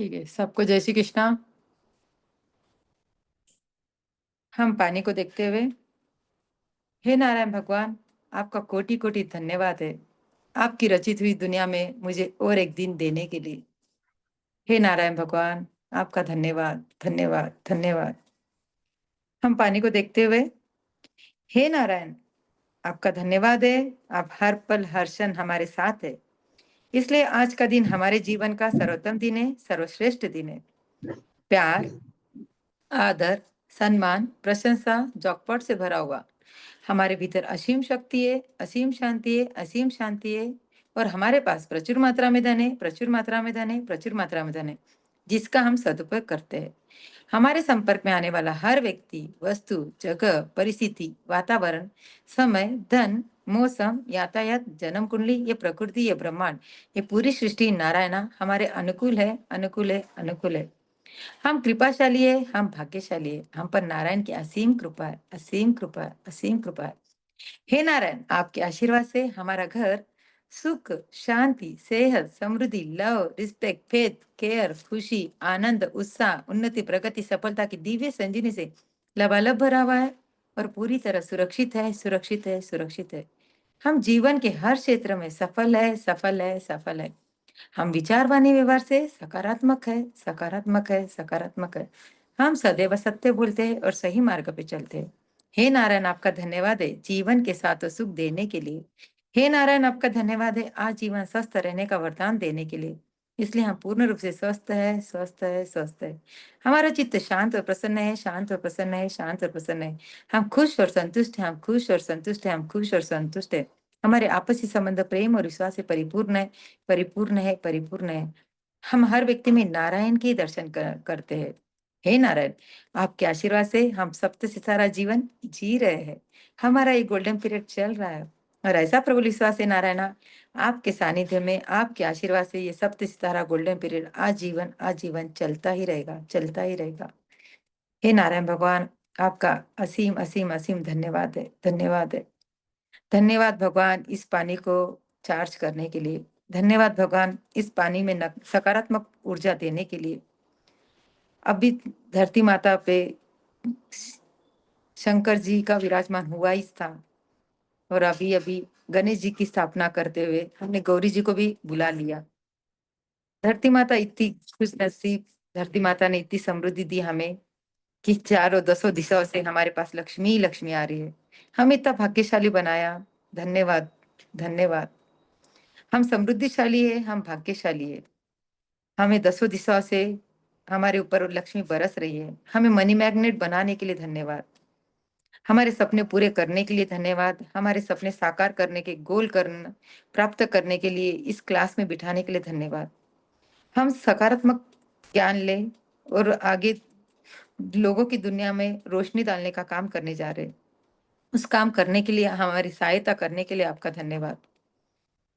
ठीक है, सबको जय श्री कृष्णा। हम पानी को देखते हुए, हे नारायण भगवान, आपका कोटि कोटि धन्यवाद है आपकी रचित हुई दुनिया में मुझे और एक दिन देने के लिए। हे नारायण भगवान, आपका धन्यवाद धन्यवाद धन्यवाद। हम पानी को देखते हुए, हे नारायण, आपका धन्यवाद है। आप हर पल हर क्षण हमारे साथ है, इसलिए आज का दिन हमारे जीवन का सर्वोत्तम दिन है, सर्वश्रेष्ठ दिन है। प्यार, आदर, सम्मान, प्रशंसा, जॉकपॉट से भरा हुआ हमारे भीतर असीम शक्ति है, असीम शांति है, असीम शांति है। और हमारे पास प्रचुर मात्रा में धन है, प्रचुर मात्रा में धन है, प्रचुर मात्रा में धन है, जिसका हम सदुपयोग करते हैं। हमारे संपर्क में आने वाला हर व्यक्ति, वस्तु, जगह, परिस्थिति, वातावरण, समय, धन, मौसम, यातायात, जन्म कुंडली, ये प्रकृति, ये ब्रह्मांड, ये पूरी सृष्टि नारायणा हमारे अनुकूल है, अनुकूल है, अनुकूल है। हम कृपाशाली है, हम भाग्यशाली है। हम पर नारायण की असीम कृपा है, असीम कृपा है, असीम कृपा है। हे नारायण, आपके आशीर्वाद से हमारा घर सुख, शांति, सेहत, समृद्धि, लव, रिस्पेक्ट, फेथ, केयर, खुशी, आनंद, उत्साह, उन्नति, प्रगति, सफलता की दिव्य संजीवनी से लबालब भरा हुआ है और पूरी तरह सुरक्षित है, सुरक्षित है, सुरक्षित है। हम जीवन के हर क्षेत्र में सफल है, सफल है, सफल है। हम विचारवाणी व्यवहार से सकारात्मक है, सकारात्मक है, सकारात्मक है। हम सदैव सत्य बोलते हैं और सही मार्ग पे चलते हैं। हे नारायण, आपका धन्यवाद है जीवन के साथ सुख देने के लिए। हे नारायण, आपका धन्यवाद है आज जीवन स्वस्थ रहने का वरदान देने के लिए। इसलिए हम पूर्ण रूप से स्वस्थ है, स्वस्थ है, स्वस्थ है। हमारा चित्त शांत और प्रसन्न है, शांत और प्रसन्न है, शांत और प्रसन्न है। हम खुश और संतुष्ट हैं, हम खुश और संतुष्ट हैं, हम खुश और संतुष्ट है। हमारे आपसी संबंध प्रेम और विश्वास से परिपूर्ण है, परिपूर्ण है, परिपूर्ण है। हम हर व्यक्ति में नारायण के दर्शन करते हैं। हे नारायण, आपके आशीर्वाद से हम सप्त सितारा जीवन जी रहे हैं। हमारा ये गोल्डन पीरियड चल रहा है और ऐसा प्रबल विश्वास है नारायणा, आपके सानिध्य में, आपके आशीर्वाद से ये सप्त सितारा गोल्डन पीरियड आजीवन आजीवन चलता ही रहेगा, चलता ही रहेगा। हे नारायण भगवान, आपका असीम असीम असीम धन्यवाद है, धन्यवाद है। धन्यवाद भगवान इस पानी को चार्ज करने के लिए। धन्यवाद भगवान इस पानी में सकारात्मक ऊर्जा देने के लिए। अभी धरती माता पे शंकर जी का विराजमान हुआ ही था और अभी अभी गणेश जी की स्थापना करते हुए हमने गौरी जी को भी बुला लिया। धरती माता इतनी खुश नसीब, धरती माता ने इतनी समृद्धि दी हमें कि चारों दसों दिशाओं से हमारे पास लक्ष्मी ही लक्ष्मी आ रही है। हमें इतना भाग्यशाली बनाया। धन्यवाद, धन्यवाद। हम समृद्धिशाली है, हम भाग्यशाली है। हमें दसों दिशाओं से हमारे ऊपर लक्ष्मी बरस रही है। हमें मनी मैग्नेट बनाने के लिए धन्यवाद। हमारे सपने पूरे करने के लिए धन्यवाद। हमारे सपने साकार करने के गोल करना प्राप्त करने के लिए इस क्लास में बिठाने के लिए धन्यवाद। हम सकारात्मक ज्ञान लें और आगे लोगों की दुनिया में रोशनी डालने का काम करने जा रहे हैं। उस काम करने के लिए, हमारी सहायता करने के लिए आपका धन्यवाद।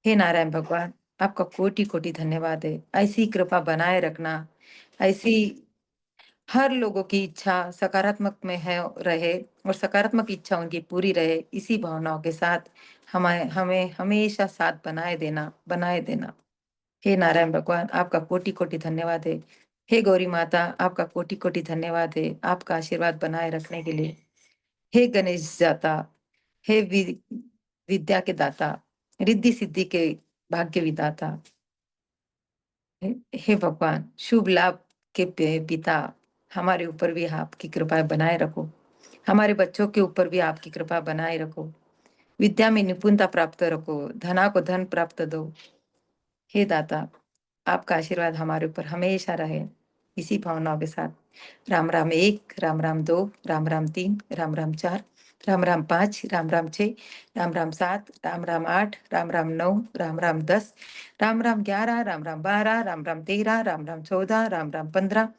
हे नारायण भगवान, आपका कोटि कोटि धन्यवाद है। ऐसी कृपा बनाए रखना, ऐसी हर लोगों की इच्छा सकारात्मक में है रहे और सकारात्मक इच्छा उनकी पूरी रहे, इसी भावनाओं के साथ हमें हमें हमेशा साथ बनाए देना, बनाए देना। हे नारायण भगवान, आपका कोटि कोटि धन्यवाद है। हे गौरी माता, आपका कोटि कोटि धन्यवाद है आपका आशीर्वाद बनाए रखने के लिए। हे गणेश दाता, हे विद्या के दाता, रिद्धि सिद्धि के भाग्य विदाता, हे भगवान शुभ लाभ के पिता, हमारे ऊपर भी आपकी कृपा बनाए रखो। हमारे बच्चों के ऊपर भी आपकी कृपा बनाए रखो। विद्या में निपुणता प्राप्त रखो, धना को धन प्राप्त दो। हे दाता, आपका आशीर्वाद हमारे ऊपर हमेशा रहे, इसी भावनाओं के साथ। राम राम एक, राम राम दो, राम राम तीन, राम राम चार, राम राम पाँच, राम राम छः, राम राम सात, राम राम आठ, राम राम नौ, राम राम 10, राम राम 11, राम राम 12, राम राम 13, राम राम 14, राम राम 15,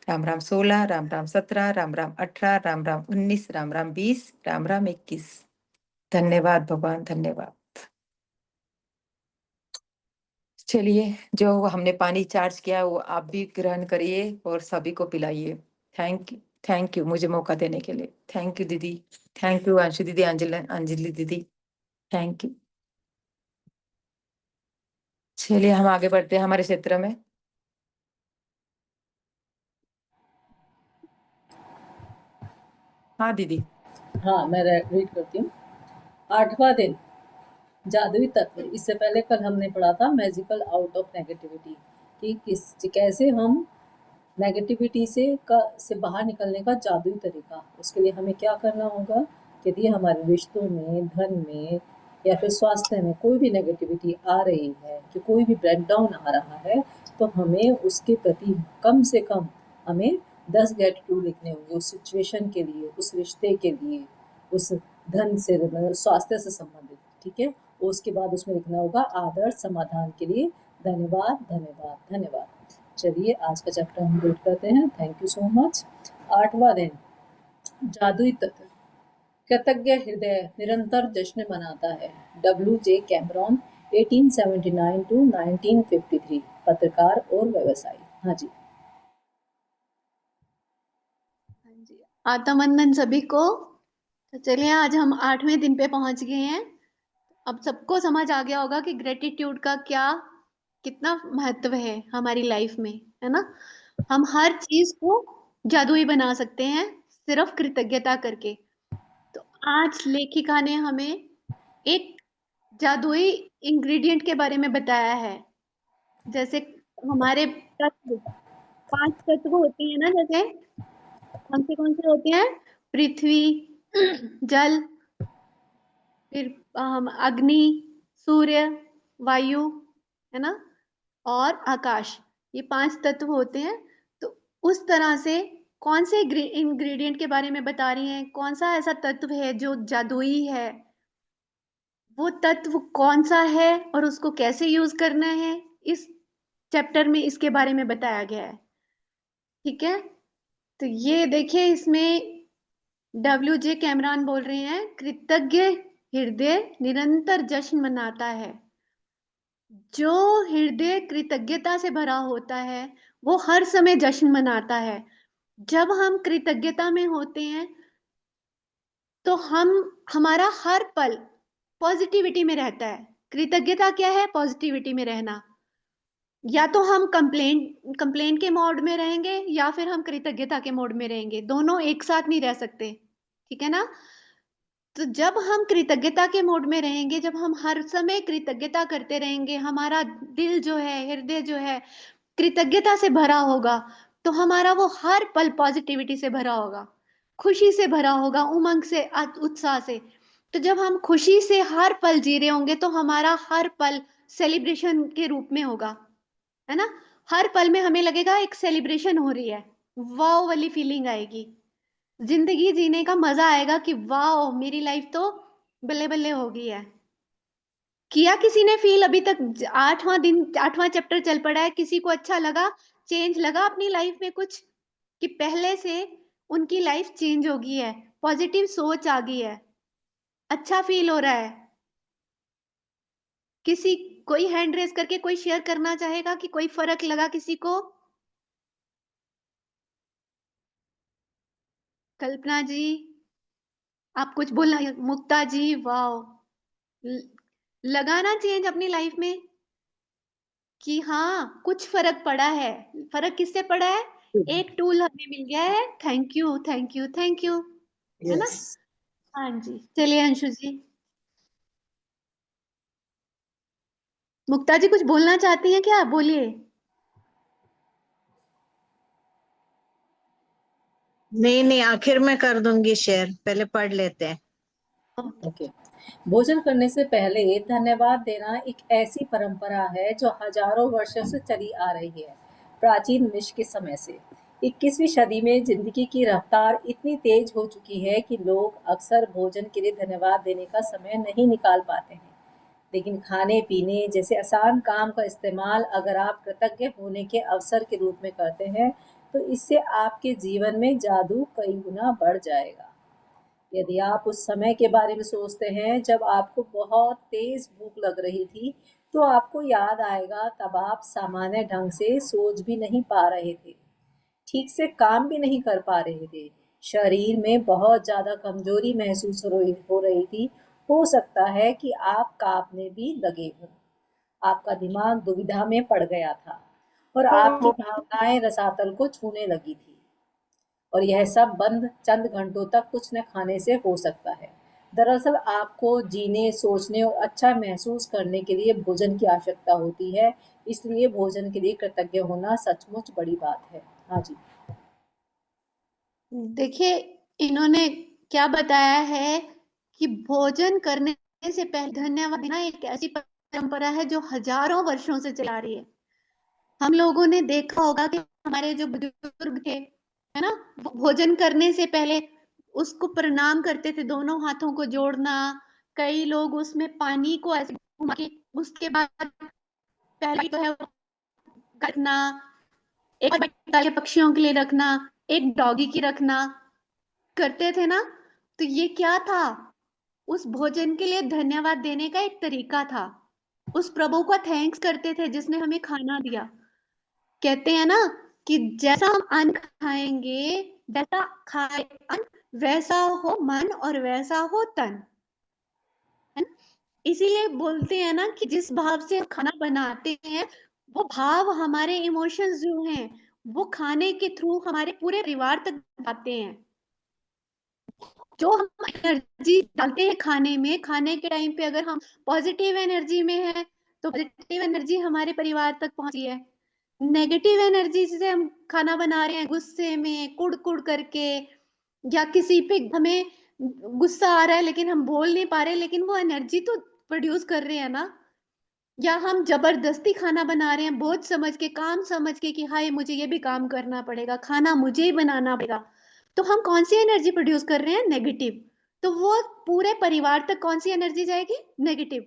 राम राम 16, राम राम 17, राम राम 18, राम राम 19, राम राम 20, राम राम 21। धन्यवाद भगवान, धन्यवाद। चलिए, जो हमने पानी चार्ज किया वो आप भी ग्रहण करिए और सभी को पिलाइए। थैंक यू, थैंक यू मुझे मौका देने के लिए। थैंक यू दीदी, थैंक यू अंशु दीदी, अंजलि अंजलि दीदी, थैंक यू। चलिए हम आगे बढ़ते हैं हमारे क्षेत्र में। हाँ दीदी। हाँ, मैं रीड करती हूँ। 8वां दिन, जादुई तत्व। इससे पहले कल हमने पढ़ा था मैजिकल आउट ऑफ नेगेटिविटी, कि कैसे हम नेगेटिविटी से बाहर निकलने का जादुई तरीका। उसके लिए हमें क्या करना होगा? यदि हमारे रिश्तों में, धन में या फिर स्वास्थ्य में कोई भी नेगेटिविटी आ रही है, कि कोई भी ब्रेकडाउन आ रहा है, तो हमें उसके प्रति कम से कम हमें 10 ग्रेटिट्यूड लिखने होंगे उस सिचुएशन के लिए, उस रिश्ते के लिए, उस धन से मतलब स्वास्थ्य से संबंधित। ठीक है? और उसके बाद उसमें लिखना होगा आदर्श समाधान के लिए धन्यवाद, धन्यवाद, धन्यवाद। चलिए आज का चैप्टर हम रीड करते हैं। Thank you so much. 8वां दिन, जादुई तत्व। कृतज्ञ हृदय निरंतर जश्न मनाता है। W.J. कैमरॉन, 1879 टू 1953, पत्रकार और व्यवसायी। हाँ जी। हाँ जी, आत्मवंदन सभी को। तो चलिए आज हम 8वें दिन पे पहुंच गए हैं। अब सबको समझ आ गया होगा कि ग्रेटिट्यूड का क्या कितना महत्व है हमारी लाइफ में, है ना। हम हर चीज को जादुई बना सकते हैं सिर्फ कृतज्ञता करके। तो आज लेखिका ने हमें एक जादुई इंग्रेडिएंट के बारे में बताया है। जैसे हमारे तत्व, 5 तत्व होते हैं ना, जैसे कौन से होते हैं? पृथ्वी, जल, फिर अग्नि, सूर्य, वायु, है ना, और आकाश। ये 5 तत्व होते हैं। तो उस तरह से कौन से इंग्रेडिएंट के बारे में बता रही हैं? कौन सा ऐसा तत्व है जो जादुई है? वो तत्व कौन सा है और उसको कैसे यूज करना है, इस चैप्टर में इसके बारे में बताया गया है। ठीक है, तो ये देखिए, इसमें W.J. कैमरॉन बोल रहे हैं, कृतज्ञ हृदय निरंतर जश्न मनाता है। जो हृदय कृतज्ञता से भरा होता है वो हर समय जश्न मनाता है। जब हम कृतज्ञता में होते हैं तो हमारा हर पल पॉजिटिविटी में रहता है। कृतज्ञता क्या है? पॉजिटिविटी में रहना। या तो हम कंप्लेन के मोड में रहेंगे या फिर हम कृतज्ञता के मोड में रहेंगे, दोनों एक साथ नहीं रह सकते। ठीक है ना। तो जब हम कृतज्ञता के मोड में रहेंगे, जब हम हर समय कृतज्ञता करते रहेंगे, हमारा दिल जो है, हृदय जो है, कृतज्ञता से भरा होगा, तो हमारा वो हर पल पॉजिटिविटी से भरा होगा, खुशी से भरा होगा, उमंग से, उत्साह से। तो जब हम खुशी से हर पल जी रहे होंगे तो हमारा हर पल सेलिब्रेशन के रूप में होगा, है ना। हर पल में हमें लगेगा एक सेलिब्रेशन हो रही है, वाव वाली फीलिंग आएगी, जिंदगी जीने का मजा आएगा कि वाह मेरी लाइफ तो बल्ले बल्ले हो गई है। किया किसी ने फील अभी तक? 8वां दिन, 8वां चैप्टर चल पड़ा है, किसी को अच्छा लगा, चेंज लगा अपनी लाइफ में कुछ, कि पहले से उनकी लाइफ चेंज हो गई है, पॉजिटिव सोच आ गई है, अच्छा फील हो रहा है? किसी, कोई हैंड रेस करके कोई शेयर करना चाहेगा कि कोई फर्क लगा किसी को? कल्पना जी, आप कुछ बोलना। मुक्ता जी, वाह, लगा ना चेंज अपनी लाइफ में, कि हाँ कुछ फर्क पड़ा है। फर्क किससे पड़ा है? एक टूल हमें मिल गया है। Thank you, thank you, thank you, है ना। यस। हाँ जी, चलिए अंशु जी। मुक्ता जी कुछ बोलना चाहती हैं क्या? बोलिए। नहीं नहीं, आखिर में कर दूंगी शेयर, पहले पढ़ लेते हैं। ओके। भोजन करने से पहले धन्यवाद देना एक ऐसी परंपरा है जो हजारों वर्षों से चली आ रही है, प्राचीन मिस्र के समय से। 21वीं सदी में जिंदगी की रफ्तार इतनी तेज हो चुकी है कि लोग अक्सर भोजन के लिए धन्यवाद देने का समय नहीं निकाल पाते हैं। लेकिन खाने पीने जैसे आसान काम का इस्तेमाल अगर आप कृतज्ञ होने के अवसर के रूप में करते हैं, तो इससे आपके जीवन में जादू कई गुना बढ़ जाएगा। यदि आप उस समय के बारे में सोचते हैं जब आपको बहुत तेज भूख लग रही थी, तो आपको याद आएगा तब आप सामान्य ढंग से सोच भी नहीं पा रहे थे, ठीक से काम भी नहीं कर पा रहे थे, शरीर में बहुत ज़्यादा कमजोरी महसूस हो रही थी। हो सकता है कि आप कांपने भी लगे हों, आपका दिमाग दुविधा में पड़ गया था और आपकी भावनाएं रसातल को छूने लगी थी। और यह सब बंद चंद घंटों तक कुछ न खाने से हो सकता है। दरअसल आपको जीने, सोचने और अच्छा महसूस करने के लिए भोजन की आवश्यकता होती है, इसलिए भोजन के लिए कृतज्ञ होना सचमुच बड़ी बात है। हाँ जी। देखिए, इन्होंने क्या बताया है कि भोजन करने से पहले धन्यवाद देना एक ऐसी परंपरा है जो हजारों वर्षों से चला रही है। हम लोगों ने देखा होगा कि हमारे जो बुजुर्ग थे, है ना, भोजन करने से पहले उसको प्रणाम करते थे, दोनों हाथों को जोड़ना। कई लोग उसमें पानी को ऐसे घुमा के उसके बाद पहले तो है करना, एक बच्चे पक्षियों के लिए रखना, एक डॉगी की रखना करते थे ना। तो ये क्या था? उस भोजन के लिए धन्यवाद देने का एक तरीका था। उस प्रभु का थैंक्स करते थे जिसने हमें खाना दिया। कहते हैं ना कि जैसा हम अन्न खाएंगे, जैसा खाए अन्न वैसा हो मन और वैसा हो तन, है ना? इसीलिए बोलते हैं ना कि जिस भाव से हम खाना बनाते हैं, वो भाव हमारे इमोशंस जो हैं वो खाने के थ्रू हमारे पूरे परिवार तक जाते हैं। जो हम एनर्जी डालते हैं खाने में, खाने के टाइम पे अगर हम पॉजिटिव एनर्जी में है तो पॉजिटिव एनर्जी हमारे परिवार तक पहुंची है। नेगेटिव एनर्जी से हम खाना बना रहे हैं गुस्से में, कुड़ कुड़ करके, या किसी पे हमें गुस्सा आ रहा है लेकिन हम बोल नहीं पा रहे, लेकिन वो एनर्जी तो प्रोड्यूस कर रहे हैं ना। या हम जबरदस्ती खाना बना रहे हैं बोझ समझ के, काम समझ के कि हाय मुझे ये भी काम करना पड़ेगा, खाना मुझे ही बनाना पड़ेगा, तो हम कौन सी एनर्जी प्रोड्यूस कर रहे हैं? नेगेटिव। तो वो पूरे परिवार तक कौन सी एनर्जी जाएगी? नेगेटिव।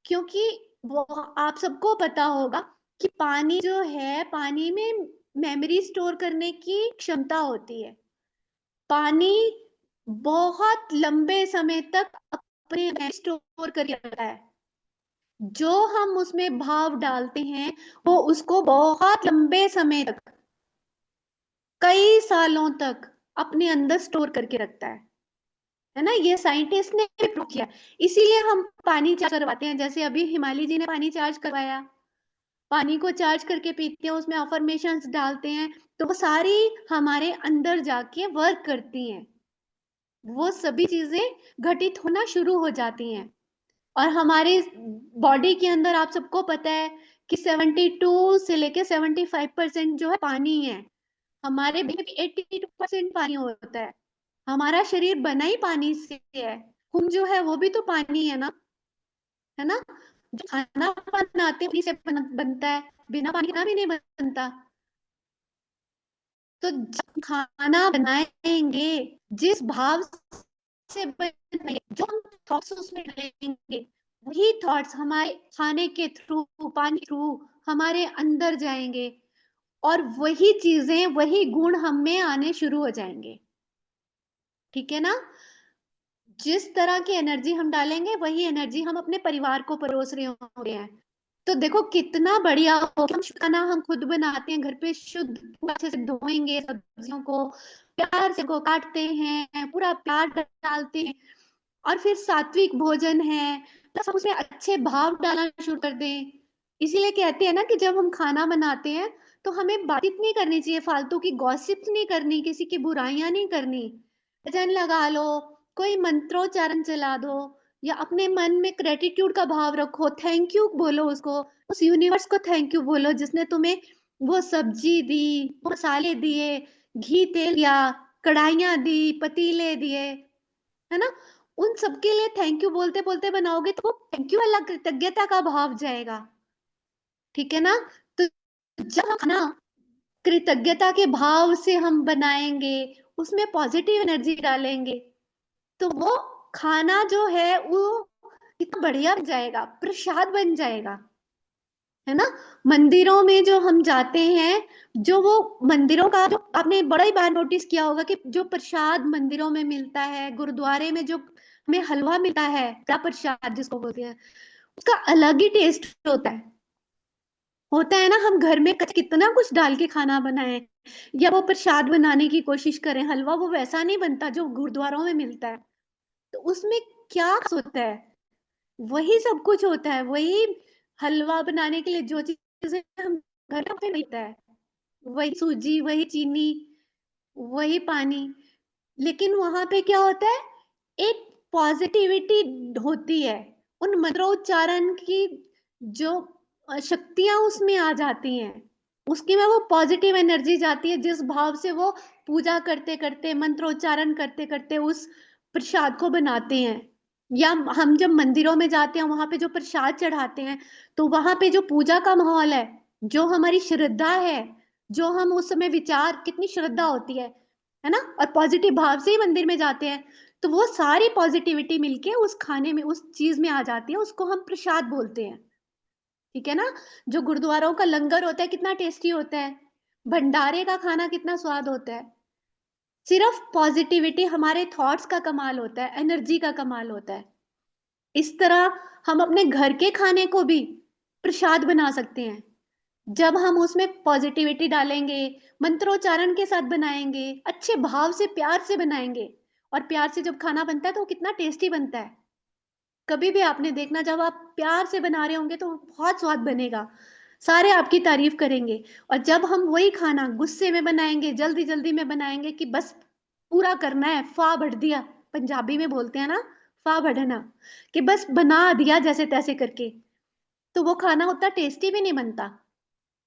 क्योंकि वो आप सबको पता होगा कि पानी जो है, पानी में मेमोरी स्टोर करने की क्षमता होती है। पानी बहुत लंबे समय तक अपने में स्टोर करके रखता है। जो हम उसमें भाव डालते हैं वो उसको बहुत लंबे समय तक, कई सालों तक अपने अंदर स्टोर करके रखता है ना? ये साइंटिस्ट ने भी प्रूव किया। इसीलिए हम पानी चार्ज करवाते हैं। जैसे अभी हिमाली जी ने पानी चार्ज करवाया, पानी को चार्ज करके पीते हैं, उसमें अफर्मेशंस डालते हैं, तो वो सारी हमारे अंदर जाके वर्क करती हैं। वो सभी चीजें घटित होना शुरू हो जाती हैं। और हमारे बॉडी के अंदर आप सबको पता है कि 72 से लेके 75% जो है पानी है। हमारे में भी 82% पानी होता है। हमारा शरीर बना ही पानी से है। खून जो है वो भी तो पानी है ना? जो खाना बनाते हैं से बनता है, बिना पानी खाना भी नहीं बनता। तो जब खाना बनाएंगे, जिस भाव से बनाएंगे, जो हम थॉट्स उसमें डालेंगे, वही थॉट्स हमारे खाने के थ्रू, पानी थ्रू हमारे अंदर जाएंगे, और वही चीजें, वही गुण हम में आने शुरू हो जाएंगे। ठीक है ना? जिस तरह की एनर्जी हम डालेंगे वही एनर्जी हम अपने परिवार को परोस रहे होंगे हैं। तो देखो कितना बढ़िया हो कि हम खाना हम खुद बनाते हैं घर पे, शुद्ध अच्छे से धोएंगे सब्जियों को, प्यार से को काटते हैं, पूरा प्यार डालते हैं, और फिर सात्विक भोजन है, प्लस हम उसमें अच्छे भाव डालना शुरू कर दें। इसीलिए कहते हैं ना कि जब हम खाना बनाते हैं तो हमें बातचीत नहीं करनी चाहिए, फालतू की गॉसिप नहीं करनी, किसी की बुराइयां नहीं करनी। भजन लगा लो, कोई मंत्रोच्चारण चला दो, या अपने मन में ग्रेटिट्यूड का भाव रखो, थैंक यू बोलो उसको, उस यूनिवर्स को थैंक यू बोलो जिसने तुम्हें वो सब्जी दी, वो मसाले दिए, घी तेल दिया, कढ़ाइयाँ दी, पतीले दिए, है ना? उन सबके लिए थैंक यू बोलते बोलते बनाओगे तो वो थैंक यू वाला कृतज्ञता का भाव जाएगा। ठीक है ना? तो जब हम खाना कृतज्ञता के भाव से हम बनाएंगे, उसमें पॉजिटिव एनर्जी डालेंगे, तो वो खाना जो है वो इतना बढ़िया बन जाएगा, प्रसाद बन जाएगा, है ना? मंदिरों में जो हम जाते हैं, जो वो मंदिरों का जो आपने बड़ा ही बार नोटिस किया होगा कि जो प्रसाद मंदिरों में मिलता है, गुरुद्वारे में जो हमें हलवा मिलता है, क्या प्रसाद जिसको बोलते हैं, उसका अलग ही टेस्ट होता है ना? हम घर में कितना कुछ डाल के खाना बनाएं या वो प्रसाद बनाने की कोशिश करें, हलवा वो वैसा नहीं बनता जो गुरुद्वारों में मिलता है। तो उसमें क्या होता है? वही सब कुछ होता है। वही हलवा बनाने के लिए जो चीजें हम घर में मिलता है, वही सूजी, वही चीनी, वही पानी। लेकिन वहां पे क्या होता है, एक पॉजिटिविटी होती है, उन मंत्रोच्चारण की जो शक्तियां उसमें आ जाती हैं, उसकी में वो पॉजिटिव एनर्जी जाती है, जिस भाव से वो पूजा करते करते मंत्रोच्चारण करते करते उस प्रसाद को बनाते हैं। या हम जब मंदिरों में जाते हैं, वहां पे जो प्रसाद चढ़ाते हैं, तो वहां पे जो पूजा का माहौल है, जो हमारी श्रद्धा है, जो हम उस समय विचार, कितनी श्रद्धा होती है ना, और पॉजिटिव भाव से ही मंदिर में जाते हैं, तो वो सारी पॉजिटिविटी मिलके उस खाने में, उस चीज में आ जाती है, उसको हम प्रसाद बोलते हैं। ठीक है ना। जो गुरुद्वारों का लंगर होता है कितना टेस्टी होता है, भंडारे का खाना कितना स्वाद होता है। सिर्फ पॉजिटिविटी, हमारे थॉट्स का कमाल होता है, एनर्जी का कमाल होता है। इस तरह हम अपने घर के खाने को भी प्रसाद बना सकते हैं, जब हम उसमें पॉजिटिविटी डालेंगे, मंत्रोच्चारण के साथ बनाएंगे, अच्छे भाव से प्यार से बनाएंगे। और प्यार से जब खाना बनता है तो वो कितना टेस्टी बनता है। कभी भी आपने देखना, जब आप प्यार से बना रहे होंगे तो बहुत स्वाद बनेगा, सारे आपकी तारीफ करेंगे। और जब हम वही खाना गुस्से में बनाएंगे, जल्दी जल्दी में बनाएंगे कि बस पूरा करना है, फा भर दिया, पंजाबी में बोलते हैं ना, फा भरना, कि बस बना दिया जैसे तैसे करके, तो वो खाना उतना टेस्टी भी नहीं बनता,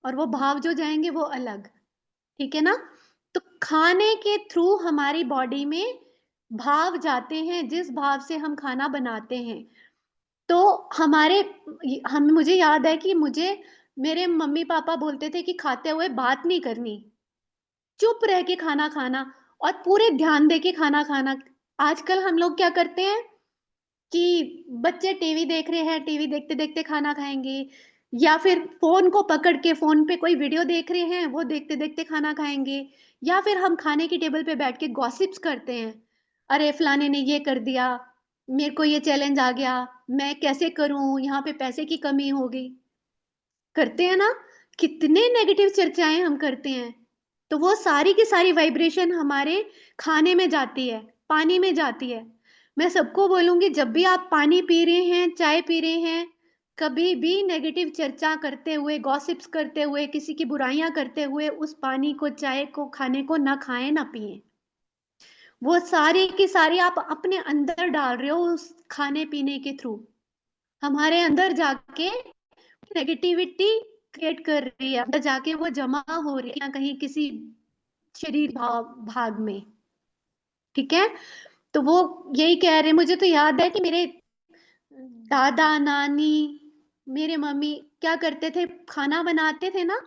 और वो भाव जो जाएंगे वो अलग। ठीक है ना। तो खाने के थ्रू हमारी बॉडी में भाव जाते हैं, जिस भाव से हम खाना बनाते हैं। तो हमारे, हम, मुझे याद है कि मुझे मेरे मम्मी पापा बोलते थे कि खाते हुए बात नहीं करनी, चुप रह के खाना खाना, और पूरे ध्यान दे के खाना खाना। आजकल हम लोग क्या करते हैं कि बच्चे टीवी देख रहे हैं, टीवी देखते देखते खाना खाएंगे, या फिर फोन को पकड़ के फोन पे कोई वीडियो देख रहे हैं, वो देखते देखते खाना खाएंगे। या फिर हम खाने की टेबल पे बैठ के गॉसिप्स करते हैं, अरे फलाने ने ये कर दिया, मेरे को ये चैलेंज आ गया, मैं कैसे करूं, यहाँ पे पैसे की कमी हो गई, करते हैं ना। कितने नेगेटिव चर्चाएं हम करते हैं। तो वो सारी की सारी वाइब्रेशन हमारे खाने में जाती है, पानी में जाती है। मैं सबको बोलूंगी, जब भी आप पानी पी रहे हैं, चाय पी रहे हैं, कभी भी नेगेटिव चर्चा करते हुए, गॉसिप्स करते हुए, किसी की बुराइयां करते हुए उस पानी को, चाय को, खाने को ना खाएं, ना पिए। वो सारी की सारी आप अपने अंदर डाल रहे हो उस खाने पीने के थ्रू, हमारे अंदर जाके नेगेटिविटी क्रिएट कर रही है, अंदर जाके वो जमा हो रही है कहीं किसी शरीर भाग में। ठीक है। तो वो यही कह रहे, मुझे तो याद है कि मेरे दादा नानी, मेरे मम्मी क्या करते थे, खाना बनाते थे ना,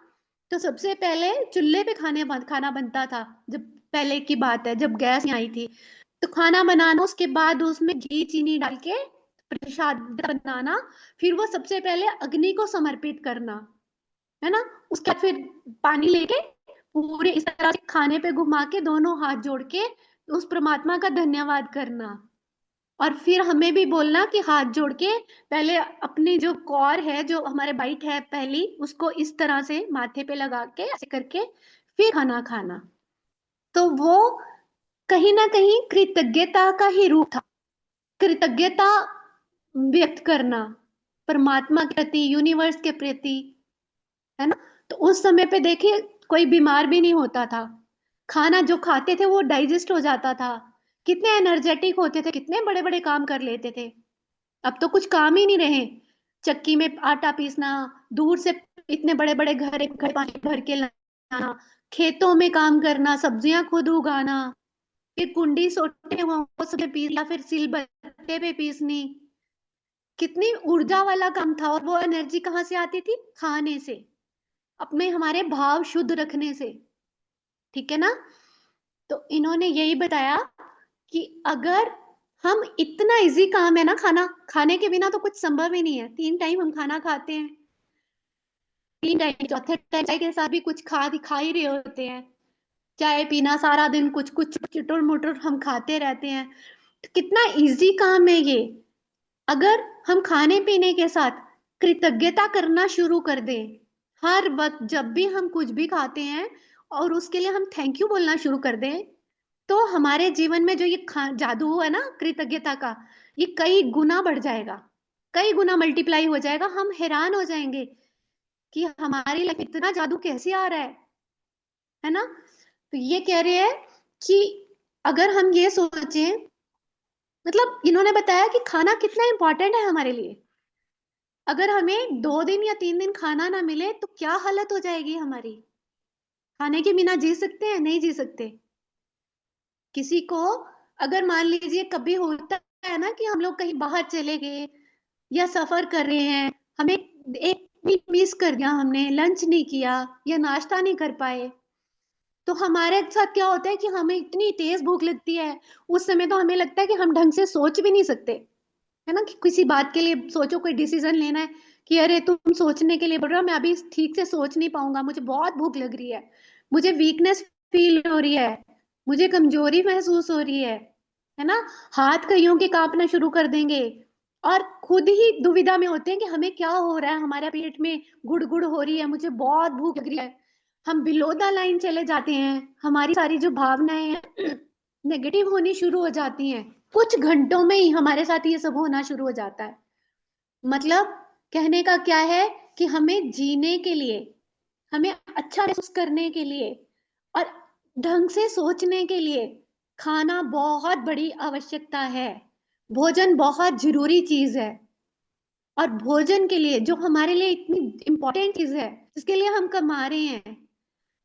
तो सबसे पहले चूल्हे पे खाना बनता था। जब पहले की बात है, जब गैस नहीं आई थी, तो खाना बनाना, उसके बाद उसमें घी चीनी डाल के प्रसाद बनाना, फिर वो सबसे पहले अग्नि को समर्पित करना, है ना। उसके बाद फिर पानी लेके पूरे इस तरह से खाने पे घुमा के दोनों हाथ जोड़ के उस परमात्मा का धन्यवाद करना। और फिर हमें भी बोलना कि हाथ जोड़ के पहले अपनी जो कौर है, जो हमारे बाइट है पहली, उसको इस तरह से माथे पे लगा के ऐसे करके फिर खाना खाना। तो वो कहीं ना कहीं कृतज्ञता का ही रूप था, कृतज्ञता व्यक्त करना परमात्मा के प्रति, यूनिवर्स के प्रति, है ना। तो उस समय पे देखिए, कोई बीमार भी नहीं होता था, खाना जो खाते थे वो डाइजेस्ट हो जाता था, कितने एनर्जेटिक होते थे, कितने बड़े बड़े काम कर लेते थे। अब तो कुछ काम ही नहीं रहे, चक्की में आटा पीसना, दूर से इतने बड़े बड़े घर घर पानी भर के लाना, खेतों में काम करना, सब्जियां खुद उगाना, फिर कुंडी सोटे वो उसमें पीसना, फिर सिलबट्टे पे पीसनी, कितनी ऊर्जा वाला काम था। और वो एनर्जी कहाँ से आती थी, खाने से, अपने हमारे भाव शुद्ध रखने से। ठीक है ना। तो इन्होंने यही बताया कि अगर हम, इतना इजी काम है ना खाना, खाने के बिना तो कुछ संभव ही नहीं है। 3 टाइम हम खाना खाते हैं, 3 टाइम, चौथे टाइम चाय के साथ भी कुछ खा ही रहे होते हैं, चाय पीना, सारा दिन कुछ कुछ चुटुर मुटुर हम खाते रहते हैं। तो कितना इजी काम है ये। अगर हम खाने पीने के साथ कृतज्ञता करना शुरू कर दें, हर वक्त जब भी हम कुछ भी खाते हैं और उसके लिए हम थैंक यू बोलना शुरू कर दें, तो हमारे जीवन में जो ये जादू है ना कृतज्ञता का, ये कई गुना बढ़ जाएगा, कई गुना मल्टीप्लाई हो जाएगा। हम हैरान हो जाएंगे कि हमारी लाइफ इतना जादू कैसे आ रहा है ना। तो ये कह रहे हैं कि अगर हम ये सोचें, मतलब इन्होंने बताया कि खाना कितना इंपॉर्टेंट है हमारे लिए। अगर हमें 2 दिन या 3 दिन खाना ना मिले तो क्या हालत हो जाएगी हमारी। खाने के बिना जी सकते हैं? नहीं जी सकते। किसी को अगर मान लीजिए कभी होता है ना कि हम लोग कहीं बाहर चले गए या सफर कर रहे हैं, हमें एक मील मिस कर दिया, हमने लंच नहीं किया या नाश्ता नहीं कर पाए, तो हमारे साथ क्या होता है कि हमें इतनी तेज भूख लगती है। उस समय तो हमें लगता है कि हम ढंग से सोच भी नहीं सकते, है ना, कि किसी बात के लिए सोचो, कोई डिसीजन लेना है कि अरे तुम सोचने के लिए बोल रहे हो, मैं अभी ठीक से सोच नहीं पाऊंगा, मुझे बहुत भूख लग रही है, मुझे वीकनेस फील हो रही है, मुझे कमजोरी महसूस हो रही है ना। हाथ कईयों के कांपना शुरू कर देंगे और खुद ही दुविधा में होते हैं कि हमें क्या हो रहा है, हमारे पेट में गुड़गुड़ हो रही है, मुझे बहुत भूख लग रही है। हम बिलो द लाइन चले जाते हैं, हमारी सारी जो भावनाएं हैं नेगेटिव होनी शुरू हो जाती हैं। कुछ घंटों में ही हमारे साथ ये सब होना शुरू हो जाता है। मतलब कहने का क्या है कि हमें जीने के लिए, हमें अच्छा महसूस करने के लिए और ढंग से सोचने के लिए खाना बहुत बड़ी आवश्यकता है। भोजन बहुत जरूरी चीज है और भोजन के लिए जो हमारे लिए इतनी इंपॉर्टेंट चीज है, जिसके लिए हम कमा रहे हैं,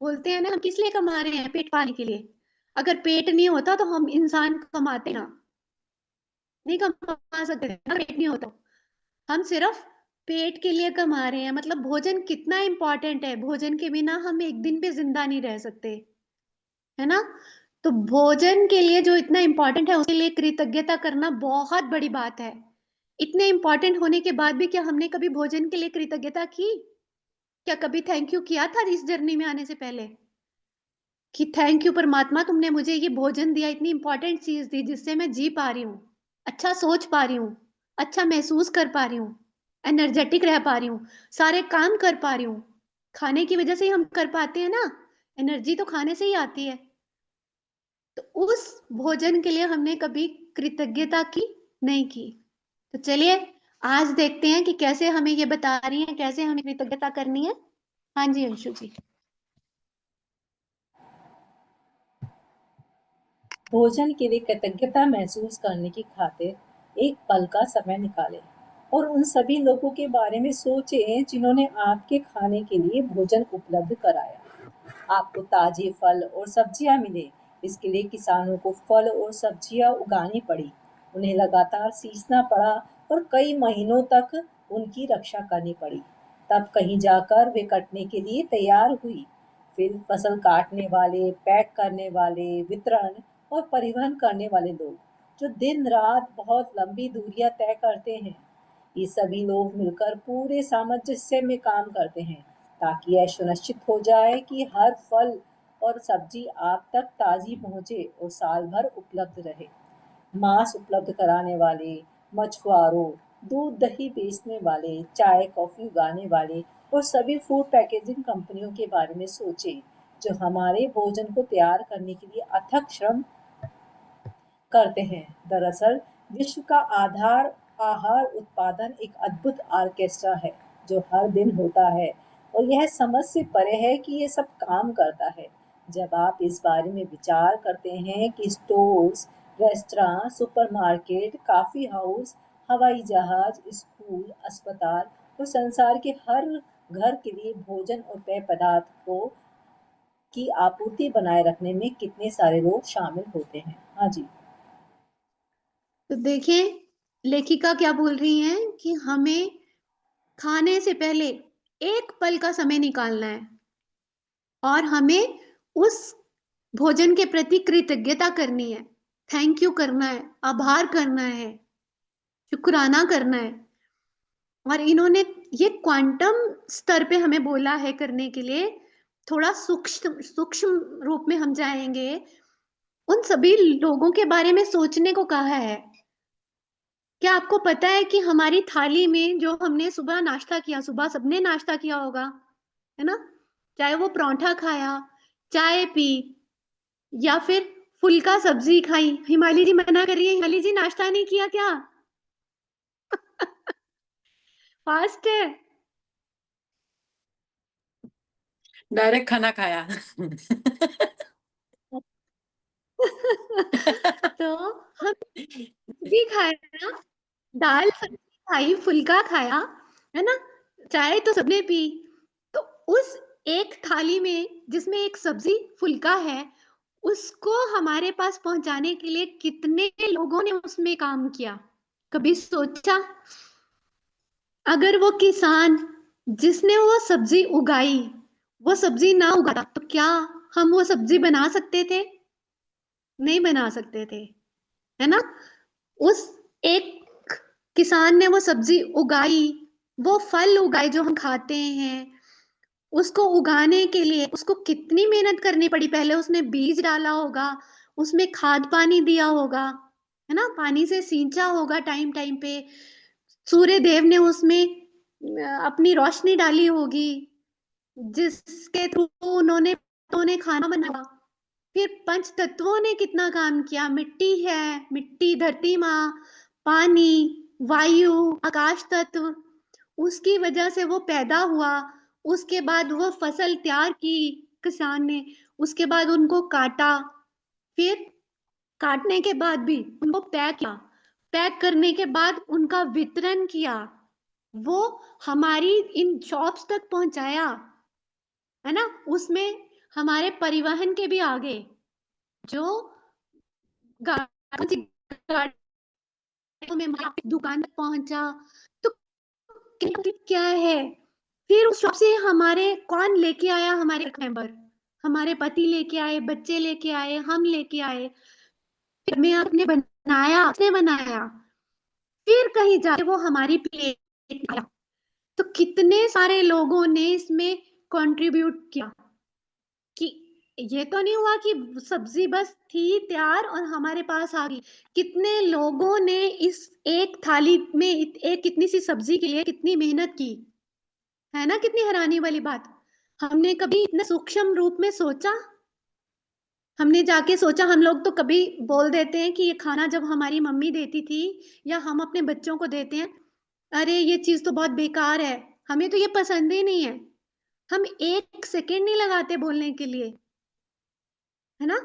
बोलते हैं ना हम किस लिए कमा रहे हैं, पेट पालने के लिए। अगर पेट नहीं होता तो हम इंसान कमाते ना, नहीं कमा सकते ना, पेट नहीं होता। हम सिर्फ पेट के लिए कमा रहे हैं। मतलब भोजन कितना इंपॉर्टेंट है, भोजन के बिना हम एक दिन भी जिंदा नहीं रह सकते, है ना। तो भोजन के लिए जो इतना इंपॉर्टेंट है उसके लिए कृतज्ञता करना बहुत बड़ी बात है। इतने इंपॉर्टेंट होने के बाद भी क्या हमने कभी भोजन के लिए कृतज्ञता की? क्या कभी थैंक यू किया था इस जर्नी में आने से पहले कि थैंक यू परमात्मा, तुमने मुझे ये भोजन दिया, इतनी इंपॉर्टेंट चीज दी जिससे मैं जी पा रही हूँ, अच्छा सोच पा रही हूँ, अच्छा महसूस कर पा रही हूँ, एनर्जेटिक रह पा रही हूँ, सारे काम कर पा रही हूँ। खाने की वजह से ही हम कर पाते हैं ना, एनर्जी तो खाने से ही आती है। तो उस भोजन के लिए हमने कभी कृतज्ञता की नहीं की। तो चलिए आज देखते हैं कि कैसे हमें ये बता रही हैं, कैसे हमें कृतज्ञता करनी है। हाँ जी अंशु जी। भोजन के लिए कृतज्ञता महसूस करने की खातिर एक पल का समय निकालें और उन सभी लोगों के बारे में सोचें जिन्होंने आपके खाने के लिए भोजन उपलब्ध कराया। आपको ताजे फल और सब्जियां मिले, इसके लिए किसानों को फल और सब्जियां उगानी पड़ी, उन्हें लगातार सींचना पड़ा और कई महीनों तक उनकी रक्षा करनी पड़ी। तब कहीं जाकर वे कटने के लिए तैयार हुई। फिर फसल काटने वाले, पैक करने वाले, वितरण और परिवहन करने वाले लोग जो दिन रात बहुत लंबी दूरियां तय करते हैं, ये सभी लोग मिलकर पूरे सामंजस्य में काम करते हैं ताकि यह सुनिश्चित हो जाए कि हर फल और सब्जी आप तक ताजी पहुंचे और साल भर उपलब्ध रहे। मांस उपलब्ध कराने वाले, मछुआरों, दूध दही बेचने वाले, चाय कॉफी उगाने वाले और सभी फूड पैकेजिंग कंपनियों के बारे में सोचें जो हमारे भोजन को तैयार करने के लिए अथक श्रम करते हैं। दरअसल विश्व का आधार आहार उत्पादन एक अद्भुत ऑर्केस्ट्रा है जो हर दिन होता है और यह समझ से परे है कि ये सब काम करता है। जब आप इस बारे में विचार करते हैं कि stores, restaurant, supermarket, coffee house, हवाई जहाज, स्कूल, अस्पताल और संसार के हर घर के लिए भोजन और पेय पदार्थ को की आपूर्ति बनाए रखने में कितने सारे लोग शामिल होते हैं। हाँ जी। तो देखिए लेखिका क्या बोल रही हैं कि हमें खाने से पहले एक पल का समय निकालना है और हमें उस भोजन के प्रति कृतज्ञता करनी है, थैंक यू करना है, आभार करना है, शुक्राना करना है। और इन्होंने ये क्वांटम स्तर पे हमें बोला है करने के लिए। थोड़ा सूक्ष्म सूक्ष्म रूप में हम जाएंगे, उन सभी लोगों के बारे में सोचने को कहा है। क्या आपको पता है कि हमारी थाली में जो हमने सुबह नाश्ता किया, सुबह सबने नाश्ता किया होगा, है ना, चाहे वो परांठा खाया, चाय पी या फिर फुल्का सब्जी खाई। हिमाली जी मना कर रही है, हिमाली जी नाश्ता नहीं किया क्या? फास्ट है। डायरेक्ट खाना खाया। तो हम भी खाया, दाल सब्जी खाई, फुल्का खाया, है ना, चाय तो सबने पी। तो उस एक थाली में जिसमें एक सब्जी फुल्का है, उसको हमारे पास पहुंचाने के लिए कितने लोगों ने उसमें काम किया, कभी सोचा? अगर वो किसान जिसने वो सब्जी उगाई, वो सब्जी ना उगाता तो क्या हम वो सब्जी बना सकते थे? नहीं बना सकते थे, है ना। उस एक किसान ने वो सब्जी उगाई, वो फल उगाए जो हम खाते हैं, उसको उगाने के लिए उसको कितनी मेहनत करनी पड़ी। पहले उसने बीज डाला होगा, उसमें खाद पानी दिया होगा, है ना, पानी से सींचा होगा टाइम टाइम पे, सूर्य देव ने उसमें अपनी रोशनी डाली होगी, जिसके थ्रू उन्होंने खाना बनाया। फिर पंच तत्वों ने कितना काम किया, मिट्टी है, मिट्टी, धरती माँ, पानी, वायु, आकाश तत्व, उसकी वजह से वो पैदा हुआ। उसके बाद वो फसल तैयार की किसान ने, उसके बाद उनको काटा, फिर काटने के बाद भी उनको पैक किया, पैक करने के बाद उनका वितरण किया, वो हमारी इन शॉप्स तक पहुंचाया, है ना। उसमें हमारे परिवहन के भी आगे जो गाड़ी में दुकान तक पहुंचा, तो क्या है? फिर उस शॉप से हमारे कौन लेके आया? हमारे मेंबर, हमारे पति लेके आए, बच्चे लेके आए, हम लेके आए, फिर मैं आपने बनाया, आपने बनाया, फिर कहीं जाके वो हमारी प्लेट आया। तो कितने सारे लोगों ने इसमें कंट्रीब्यूट किया कि ये तो नहीं हुआ कि सब्जी बस थी तैयार और हमारे पास आ गई। कितने लोगों ने इस एक थाली में एक कितनी सी सब्जी के लिए कितनी मेहनत की, है ना। कितनी हैरानी वाली बात, हमने कभी इतने सूक्ष्म रूप में सोचा? हमने जाके सोचा? हम लोग तो कभी बोल देते हैं कि ये खाना जब हमारी मम्मी देती थी या हम अपने बच्चों को देते हैं, अरे ये चीज तो बहुत बेकार है, हमें तो ये पसंद ही नहीं है। हम एक सेकेंड नहीं लगाते बोलने के लिए, है ना।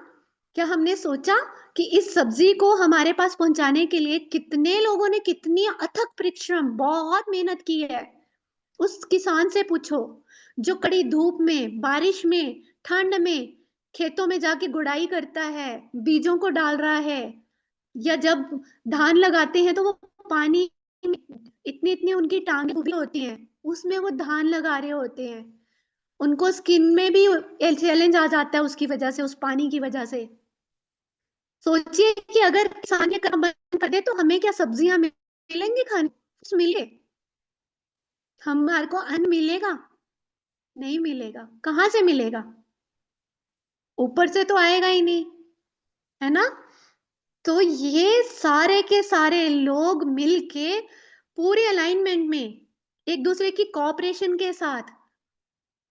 क्या हमने सोचा कि इस सब्जी को हमारे पास पहुंचाने के लिए कितने लोगों ने कितनी अथक परिश्रम, बहुत मेहनत की है? उस किसान से पूछो जो कड़ी धूप में, बारिश में, ठंड में खेतों में जाके गुड़ाई करता है, बीजों को डाल रहा है, या जब धान लगाते हैं तो वो पानी में इतनी इतनी उनकी टांगे डूबी होती हैं, उसमें वो धान लगा रहे होते हैं, उनको स्किन में भी चैलेंज आ जाता है उसकी वजह से, उस पानी की वजह से। सोचिए कि अगर किसान ये काम बंद कर दे तो हमें क्या सब्जियां मिलेंगी खाने? मिले, हमारे को अन्न मिलेगा? नहीं मिलेगा। कहाँ से मिलेगा? ऊपर से तो आएगा ही नहीं, है ना। तो ये सारे के सारे लोग मिलके पूरे अलाइनमेंट में, एक दूसरे की कोऑपरेशन के साथ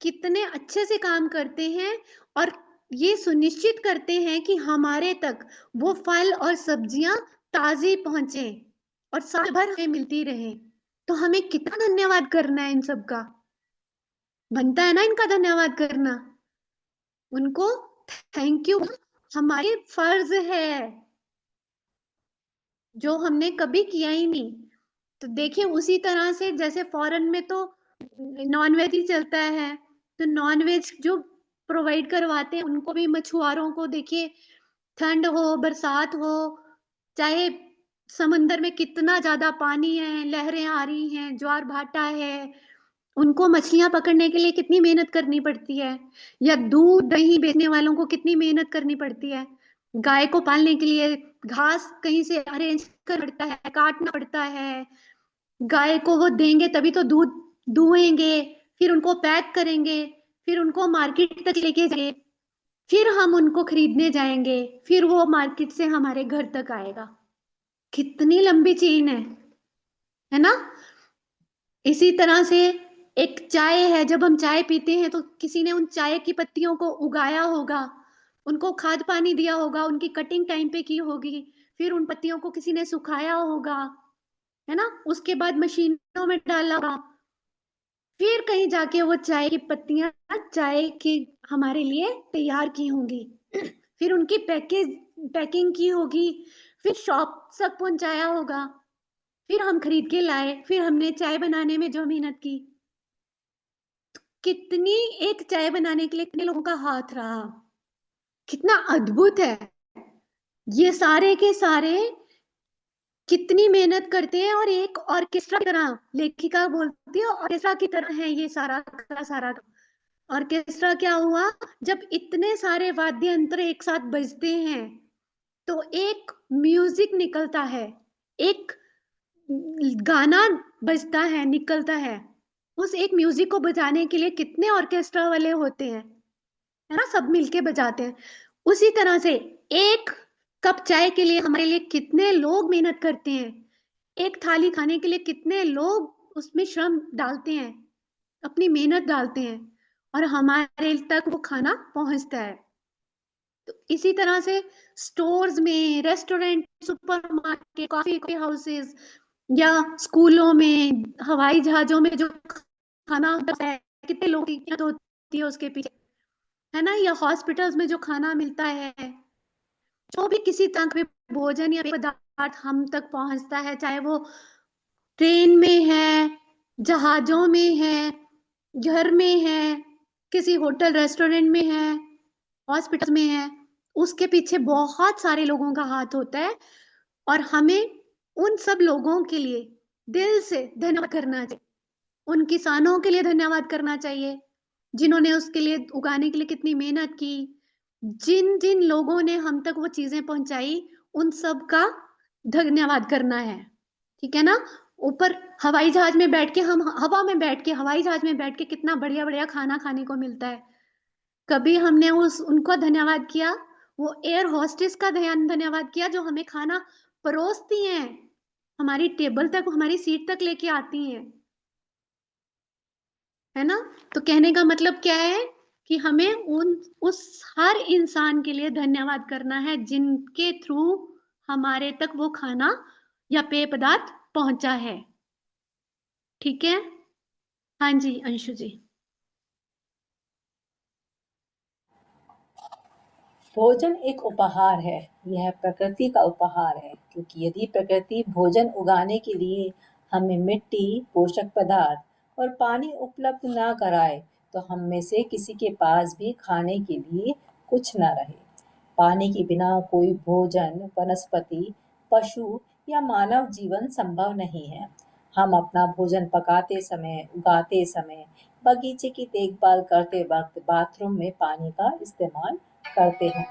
कितने अच्छे से काम करते हैं और ये सुनिश्चित करते हैं कि हमारे तक वो फल और सब्जियां ताजी पहुंचे और साल भर हमें मिलती रहे। तो हमें कितना धन्यवाद करना है इन सब का, बनता है ना इनका धन्यवाद करना, उनको थैंक यू हमारी फर्ज है, जो हमने कभी किया ही नहीं। तो देखिए उसी तरह से जैसे फॉरेन में तो नॉनवेज ही चलता है, तो नॉनवेज जो प्रोवाइड करवाते हैं उनको भी, मछुआरों को देखिए, ठंड हो बरसात हो, चाहे समंदर में कितना ज्यादा पानी है, लहरें आ रही हैं, ज्वार भाटा है, उनको मछलियां पकड़ने के लिए कितनी मेहनत करनी पड़ती है, या दूध दही बेचने वालों को कितनी मेहनत करनी पड़ती है, गाय को पालने के लिए घास कहीं से अरेंज करना पड़ता है, काटना पड़ता है, गाय को वो देंगे तभी तो दूध दुहेंगे, फिर उनको पैक करेंगे, फिर उनको मार्केट तक लेके जाएंगे, फिर हम उनको खरीदने जाएंगे, फिर वो मार्केट से हमारे घर तक आएगा। कितनी लंबी चेन है ना। इसी तरह से एक चाय है, जब हम चाय पीते हैं तो किसी ने उन चाय की पत्तियों को उगाया होगा, उनको खाद पानी दिया होगा, उनकी कटिंग टाइम पे की होगी, फिर उन पत्तियों को किसी ने सुखाया होगा, है ना, उसके बाद मशीनों में डाला होगा, फिर कहीं जाके वो चाय की पत्तियां चाय की हमारे लिए तैयार की होंगी, फिर उनकी पैकेज पैकिंग की होगी, फिर शॉप तक पहुंचाया होगा, फिर हम खरीद के लाए, फिर हमने चाय बनाने में जो मेहनत की, कितनी एक चाय बनाने के लिए कितने लोगों का हाथ रहा, कितना अद्भुत है। ये सारे के सारे कितनी मेहनत करते हैं और एक ऑर्केस्ट्रा की तरह, लेखिका बोलती है ऑर्केस्ट्रा की तरह है ये सारा का सारा। ऑर्केस्ट्रा क्या हुआ, जब इतने सारे वाद्य यंत्र एक साथ बजते हैं तो एक म्यूजिक निकलता है, एक गाना बजता है, निकलता है। उस एक म्यूजिक को बजाने के लिए कितने ऑर्केस्ट्रा वाले होते हैं, है ना, सब मिलके बजाते हैं। उसी तरह से एक कप चाय के लिए हमारे लिए कितने लोग मेहनत करते हैं, एक थाली खाने के लिए कितने लोग उसमें श्रम डालते हैं, अपनी मेहनत डालते हैं, और हमारे तक वो खाना पहुंचता है। तो इसी तरह से स्टोर्स में, रेस्टोरेंट, सुपरमार्केट, कॉफी हाउसेस या स्कूलों में, हवाई जहाजों में जो खाना होता है, कितने लोगों की मेहनत होती है उसके पीछे, है ना, या हॉस्पिटल्स में जो खाना मिलता है, जो भी किसी तरह का भोजन या पदार्थ हम तक पहुंचता है, चाहे वो ट्रेन में है, जहाजों में है, घर में है, किसी होटल रेस्टोरेंट में है, हॉस्पिटल में है, उसके पीछे बहुत सारे लोगों का हाथ होता है। और हमें उन सब लोगों के लिए दिल से धन्यवाद करना चाहिए। उन किसानों के लिए धन्यवाद करना चाहिए जिन्होंने उसके लिए उगाने के लिए कितनी मेहनत की, जिन जिन लोगों ने हम तक वो चीजें पहुंचाई, उन सब का धन्यवाद करना है, ठीक है ना। ऊपर हवाई जहाज में बैठ के, हम हवा में बैठ के, हवाई जहाज में बैठ के कितना बढ़िया बढ़िया खाना खाने को मिलता है, कभी हमने उनको धन्यवाद किया, वो एयर होस्टेस का धन्यवाद किया जो हमें खाना परोसती हैं, हमारी टेबल तक, हमारी सीट तक लेके आती हैं, है ना। तो कहने का मतलब क्या है कि हमें उस हर इंसान के लिए धन्यवाद करना है जिनके थ्रू हमारे तक वो खाना या पेय पदार्थ पहुंचा है, ठीक है। हाँ जी अंशु जी। भोजन एक उपहार है, यह प्रकृति का उपहार है, क्योंकि यदि प्रकृति भोजन उगाने के लिए हमें मिट्टी, पोषक पदार्थ और पानी उपलब्ध ना कराए, तो हम में से किसी के पास भी खाने के लिए कुछ ना रहे। पानी के बिना कोई भोजन, वनस्पति, पशु या मानव जीवन संभव नहीं है। हम अपना भोजन पकाते समय, उगाते समय, बगीचे की देखभाल करते वक्त बाथरूम में पानी का इस्तेमाल करते हैं।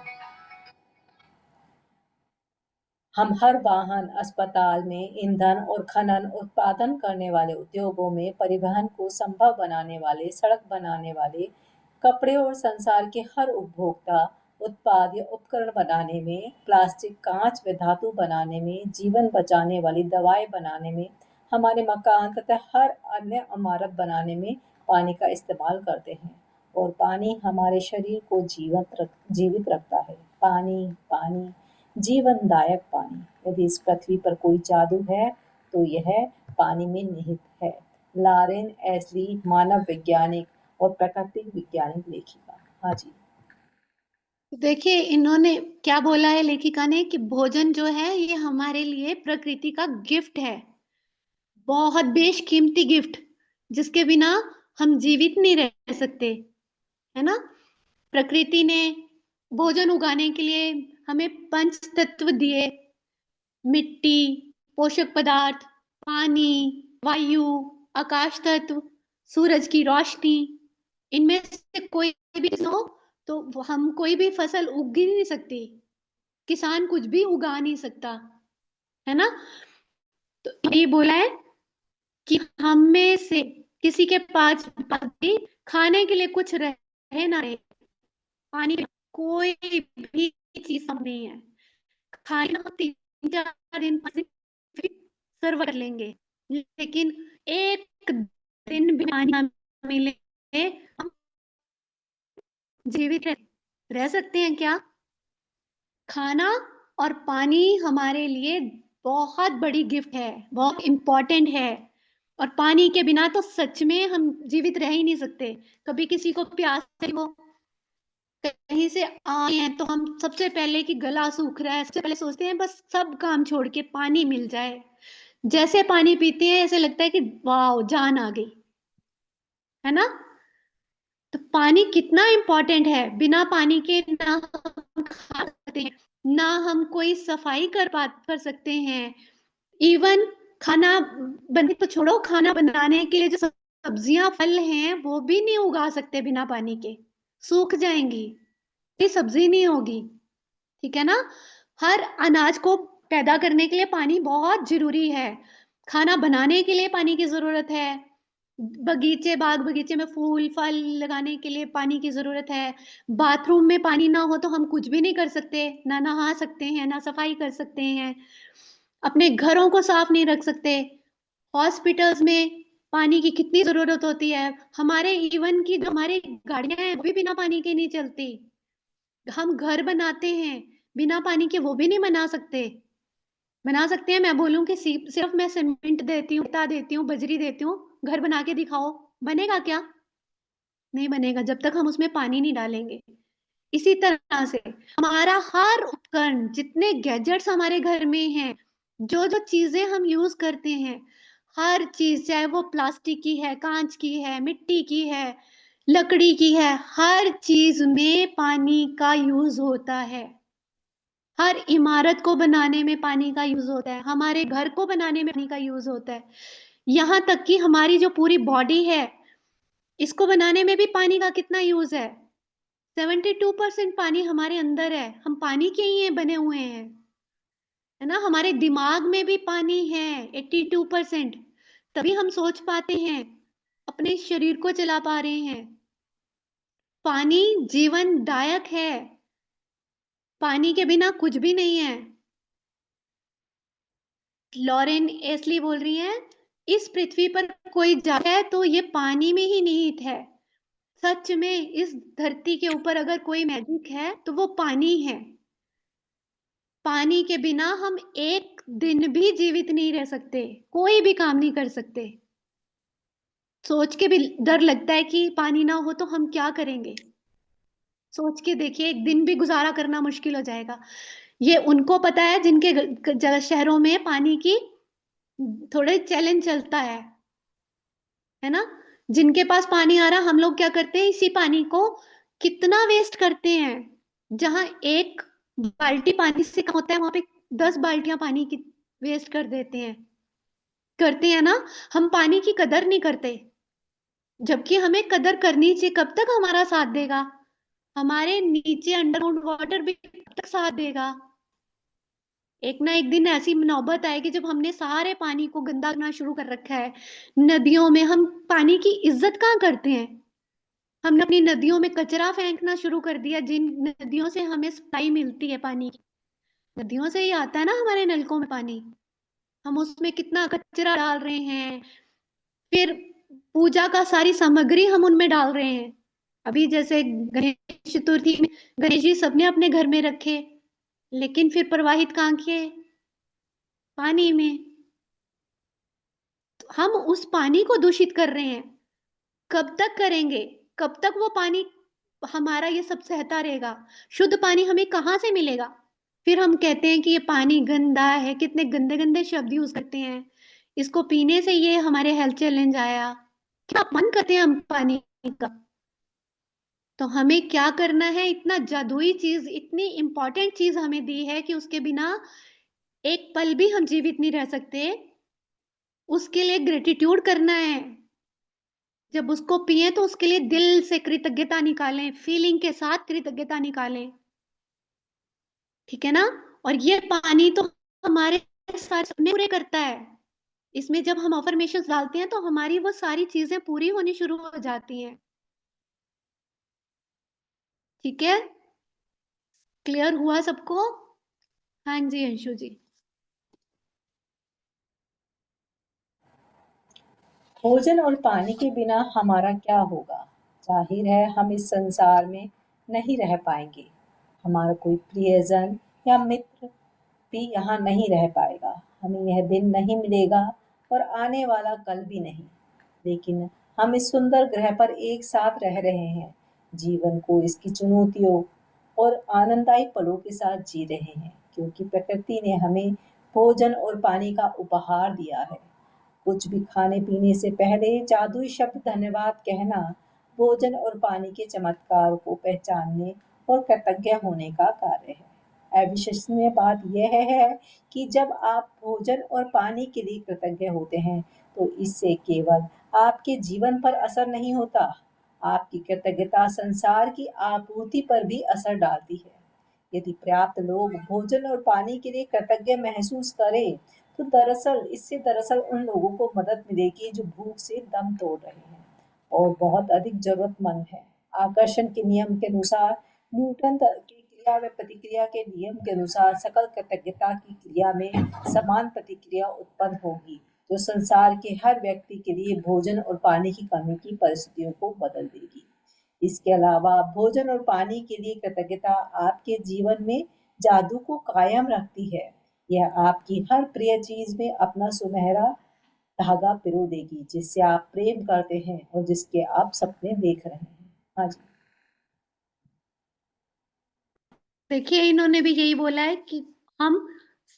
हम हर वाहन, अस्पताल में ईंधन और खनन उत्पादन करने वाले उद्योगों में, परिवहन को संभव बनाने वाले, सड़क बनाने वाले, कपड़े और संसार के हर उपभोक्ता, उत्पाद या उपकरण बनाने में, प्लास्टिक, कांच व धातु बनाने में, जीवन बचाने वाली दवाएं बनाने में, हमारे मकान तथा हर अन्य इमारत बनाने में पानी का इस्तेमाल करते हैं। और पानी हमारे शरीर को जीवित रखता है। पानी, पानी, जीवनदायक पानी। यदि इस पृथ्वी पर कोई जादू है तो यह पानी में निहित है। लॉरेन एस्ली, मानव वैज्ञानिक और प्राकृतिक वैज्ञानिक लेखिका। हाँ जी। देखिए इन्होंने क्या बोला है लेखिका ने कि भोजन जो है ये हमारे लिए प्रकृति का गिफ्ट है, बहुत बेशकीमती गिफ्ट, जिसके बिना हम जीवित नहीं रह सकते, है ना। प्रकृति ने भोजन उगाने के लिए हमें पंच तत्व दिए, मिट्टी, पोषक पदार्थ, पानी, वायु, आकाश तत्व, सूरज की रोशनी। इनमें से कोई भी हो तो हम कोई भी फसल उग ही नहीं सकती, किसान कुछ भी उगा नहीं सकता, है ना। तो ये बोला है कि हम में से किसी के पास भी खाने के लिए कुछ रहे ना रहे, पानी कोई भी चीज हम नहीं है, खाना 3-4 दिन 5 दिन फिर सर्व कर लेंगे, लेकिन एक दिन भी पानी ना मिले हम जीवित रह सकते हैं क्या। खाना और पानी हमारे लिए बहुत बड़ी गिफ्ट है, बहुत इंपॉर्टेंट है, और पानी के बिना तो सच में हम जीवित रह ही नहीं सकते। कभी किसी को प्यास लगी हो, कहीं से आए हैं तो हम सबसे पहले कि गला सूख रहा है, सबसे पहले सोचते हैं बस सब काम छोड़ के पानी मिल जाए। जैसे पानी पीते हैं ऐसे लगता है कि वाह जान आ गई, है ना? तो पानी कितना इम्पोर्टेंट है, बिना पानी के ना हम खा सकते हैं, ना हम कोई सफाई कर सकते हैं। इवन खाना बनने तो छोड़ो, खाना बनाने के लिए जो सब्जियां फल हैं वो भी नहीं उगा सकते बिना पानी के, सूख जाएंगी, कोई सब्जी नहीं होगी। ठीक है ना? हर अनाज को पैदा करने के लिए पानी बहुत जरूरी है, खाना बनाने के लिए पानी की जरूरत है, बाग बगीचे में फूल फल लगाने के लिए पानी की जरूरत है, बाथरूम में पानी ना हो तो हम कुछ भी नहीं कर सकते, ना नहा सकते हैं ना सफाई कर सकते हैं, अपने घरों को साफ नहीं रख सकते। हॉस्पिटल्स में पानी की कितनी जरूरत होती है, हमारे इवन की जो हमारी गाड़ियां हैं वो भी बिना पानी के नहीं चलती, हम घर बनाते हैं बिना पानी के वो भी नहीं बना सकते हैं। मैं बोलूं कि सिर्फ मैं सीमेंट देती हूँ, इटा देती हूँ, बजरी देती हूँ, घर बना के दिखाओ, बनेगा क्या? नहीं बनेगा जब तक हम उसमें पानी नहीं डालेंगे। इसी तरह से हमारा हर उपकरण, जितने गैजेट्स हमारे घर में हैं, जो जो चीजें हम यूज करते हैं, हर चीज चाहे वो प्लास्टिक की है, कांच की है, मिट्टी की है, लकड़ी की है, हर चीज में पानी का यूज होता है। हर इमारत को बनाने में पानी का यूज होता है, हमारे घर को बनाने में पानी का यूज होता है, यहाँ तक कि हमारी जो पूरी बॉडी है इसको बनाने में भी पानी का कितना यूज है। 72% पानी हमारे अंदर है, हम पानी के ही बने हुए हैं, है ना? हमारे दिमाग में भी पानी है 82%, तभी हम सोच पाते हैं, अपने शरीर को चला पा रहे हैं। पानी जीवनदायक है, पानी के बिना कुछ भी नहीं है। लॉरेन एस्ली बोल रही है, इस पृथ्वी पर कोई जाता है तो ये पानी में ही निहित है। सच में इस धरती के ऊपर अगर कोई मैजिक है तो वो पानी है। पानी के बिना हम एक दिन भी जीवित नहीं रह सकते, कोई भी काम नहीं कर सकते। सोच के भी डर लगता है कि पानी ना हो तो हम क्या करेंगे। सोच के देखिए, एक दिन भी गुजारा करना मुश्किल हो जाएगा। ये उनको पता है जिनके शहरों में पानी की थोड़े चैलेंज चलता है ना? जिनके पास पानी आ रहा, हम लोग क्या करते हैं, इसी पानी को कितना वेस्ट करते हैं। जहां एक बाल्टी पानी से कम होता है वहां पे 10 बाल्टियां पानी की वेस्ट करते हैं ना? हम पानी की कदर नहीं करते, जबकि हमें कदर करनी चाहिए। कब तक हमारा साथ देगा? हमारे नीचे अंडरग्राउंड वाटर भी कब तक साथ देगा? एक ना एक दिन ऐसी नौबत आएगी जब हमने सारे पानी को गंदा करना शुरू कर रखा है। नदियों में हम पानी की इज्जत कहाँ करते हैं? हमने अपनी नदियों में कचरा फेंकना शुरू कर दिया, जिन नदियों से हमें सप्लाई मिलती है पानी की, नदियों से ही आता है ना हमारे नलकों में पानी। हम उसमें कितना कचरा डाल रहे हैं, फिर पूजा का सारी सामग्री हम उनमें डाल रहे हैं। अभी जैसे गणेश चतुर्थी में गणेश जी सबने अपने घर में रखे, लेकिन फिर प्रवाहित कहाँ किए? पानी में। तो हम उस पानी को दूषित कर रहे हैं। कब तक करेंगे? कब तक वो पानी हमारा ये सब सहता रहेगा? शुद्ध पानी हमें कहाँ से मिलेगा? फिर हम कहते हैं कि ये पानी गंदा है, कितने गंदे गंदे शब्द यूज करते हैं, इसको पीने से ये हमारे हेल्थ चैलेंज आया, क्या अपमान करते हैं हम पानी का। तो हमें क्या करना है, इतना जादुई चीज, इतनी इंपॉर्टेंट चीज हमें दी है कि उसके बिना एक पल भी हम जीवित नहीं रह सकते। उसके लिए ग्रेटिट्यूड करना है, जब उसको पिए तो उसके लिए दिल से कृतज्ञता निकालें, फीलिंग के साथ कृतज्ञता निकालें। ठीक है ना? और ये पानी तो हमारे सारे सपने पूरे करता है। इसमें जब हम अफर्मेशंस डालते हैं तो हमारी वो सारी चीजें पूरी होनी शुरू हो जाती हैं। ठीक है? क्लियर हुआ सबको? हाँ जी अंशु जी। भोजन और पानी के बिना हमारा क्या होगा? जाहिर है हम इस संसार में नहीं रह पाएंगे। हमारा कोई प्रियजन या मित्र भी यहाँ नहीं रह पाएगा। हमें यह दिन नहीं मिलेगा और आने वाला कल भी नहीं। लेकिन हम इस सुंदर ग्रह पर एक साथ रह रहे हैं। जीवन को इसकी चुनौतियों और आनंददायी पलों के साथ जी रहे हैं, क्योंकि प्रकृति ने हमें भोजन और पानी का उपहार दिया है। कुछ भी खाने पीने से पहले जादुई शब्द धन्यवाद कहना भोजन और पानी के चमत्कार को पहचानने और कृतज्ञ होने का कार्य है। अविश्वसनीय बात यह है कि जब आप भोजन और पानी के लिए कृतज्ञ होते हैं, तो इससे केवल आपके जीवन पर असर नहीं होता, आपकी कृतज्ञता संसार की आपूर्ति पर भी असर डालती है। यदि पर्याप्त लोग भोजन और पानी के लिए कृतज्ञ महसूस करें, तो दरअसल उन लोगों को मदद मिलेगी जो भूख से दम तोड़ रहे हैं और बहुत अधिक जरूरतमंद है। आकर्षण के नियम के अनुसार न्यूटन की क्रिया व प्रतिक्रिया के नियम के अनुसार सकल कृतज्ञता की क्रिया में समान प्रतिक्रिया उत्पन्न होगी, जो संसार के हर व्यक्ति के लिए भोजन और पानी की कमी की परिस्थितियों को बदल देगी। इसके अलावा भोजन और पानी के लिए कृतज्ञता आपके जीवन में जादू को कायम रखती है। यह आपकी हर प्रिय चीज में अपना सुनहरा धागा पिरो देगी, जिससे आप प्रेम करते हैं और जिसके आप सपने देख रहे हैं। हाँ जी। देखिए, इन्होंने भी यही बोला है कि हम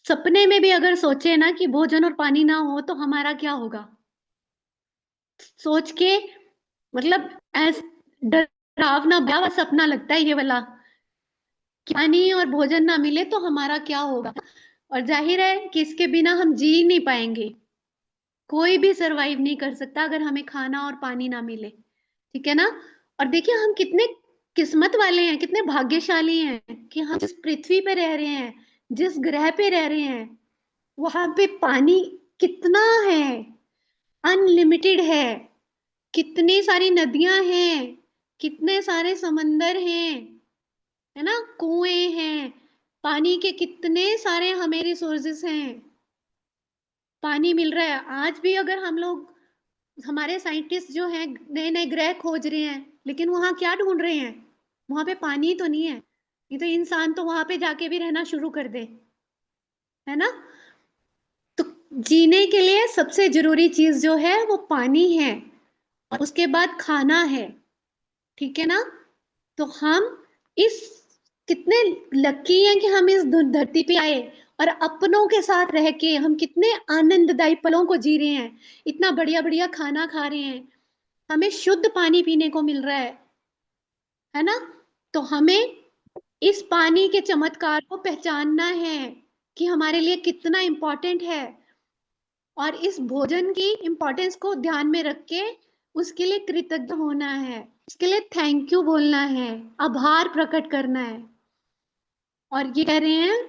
सपने में भी अगर सोचे ना कि भोजन और पानी ना हो तो हमारा क्या होगा, सोच के मतलब ऐस डरावना भयावह सपना लगता है ये वाला कि पानी और भोजन ना मिले तो हमारा क्या होगा। और जाहिर है कि इसके बिना हम जी नहीं पाएंगे, कोई भी सरवाइव नहीं कर सकता अगर हमें खाना और पानी ना मिले, ठीक है ना। और देखिए हम कितने किस्मत वाले हैं, कितने भाग्यशाली हैं कि हम जिस पृथ्वी पे रह रहे हैं, जिस ग्रह पे रह रहे हैं, वहां पे पानी कितना है, अनलिमिटेड है, कितनी सारी नदियां हैं, कितने सारे समंदर हैं, है ना, कुएं हैं, पानी के कितने सारे हमें रिसोर्सेस हैं, पानी मिल रहा है। आज भी अगर हम लोग, हमारे साइंटिस्ट जो हैं नए नए ग्रह खोज रहे हैं, लेकिन वहां क्या ढूंढ रहे हैं, वहां पे पानी तो नहीं है। नहीं तो इंसान तो वहां पे जाके भी रहना शुरू कर दे, है ना। तो जीने के लिए सबसे जरूरी चीज जो है वो पानी है, और उसके बाद खाना है, ठीक है ना। तो हम इस कितने लकी हैं कि हम इस धरती पे आए और अपनों के साथ रह के हम कितने आनंददायी पलों को जी रहे हैं, इतना बढ़िया बढ़िया खाना खा रहे हैं, हमें शुद्ध पानी पीने को मिल रहा है ना। तो हमें इस पानी के चमत्कार को पहचानना है कि हमारे लिए कितना इम्पोर्टेंट है, और इस भोजन की इम्पोर्टेंस को ध्यान में रख के उसके लिए कृतज्ञ होना है, इसके लिए थैंक यू बोलना है, आभार प्रकट करना है। और ये कह रहे हैं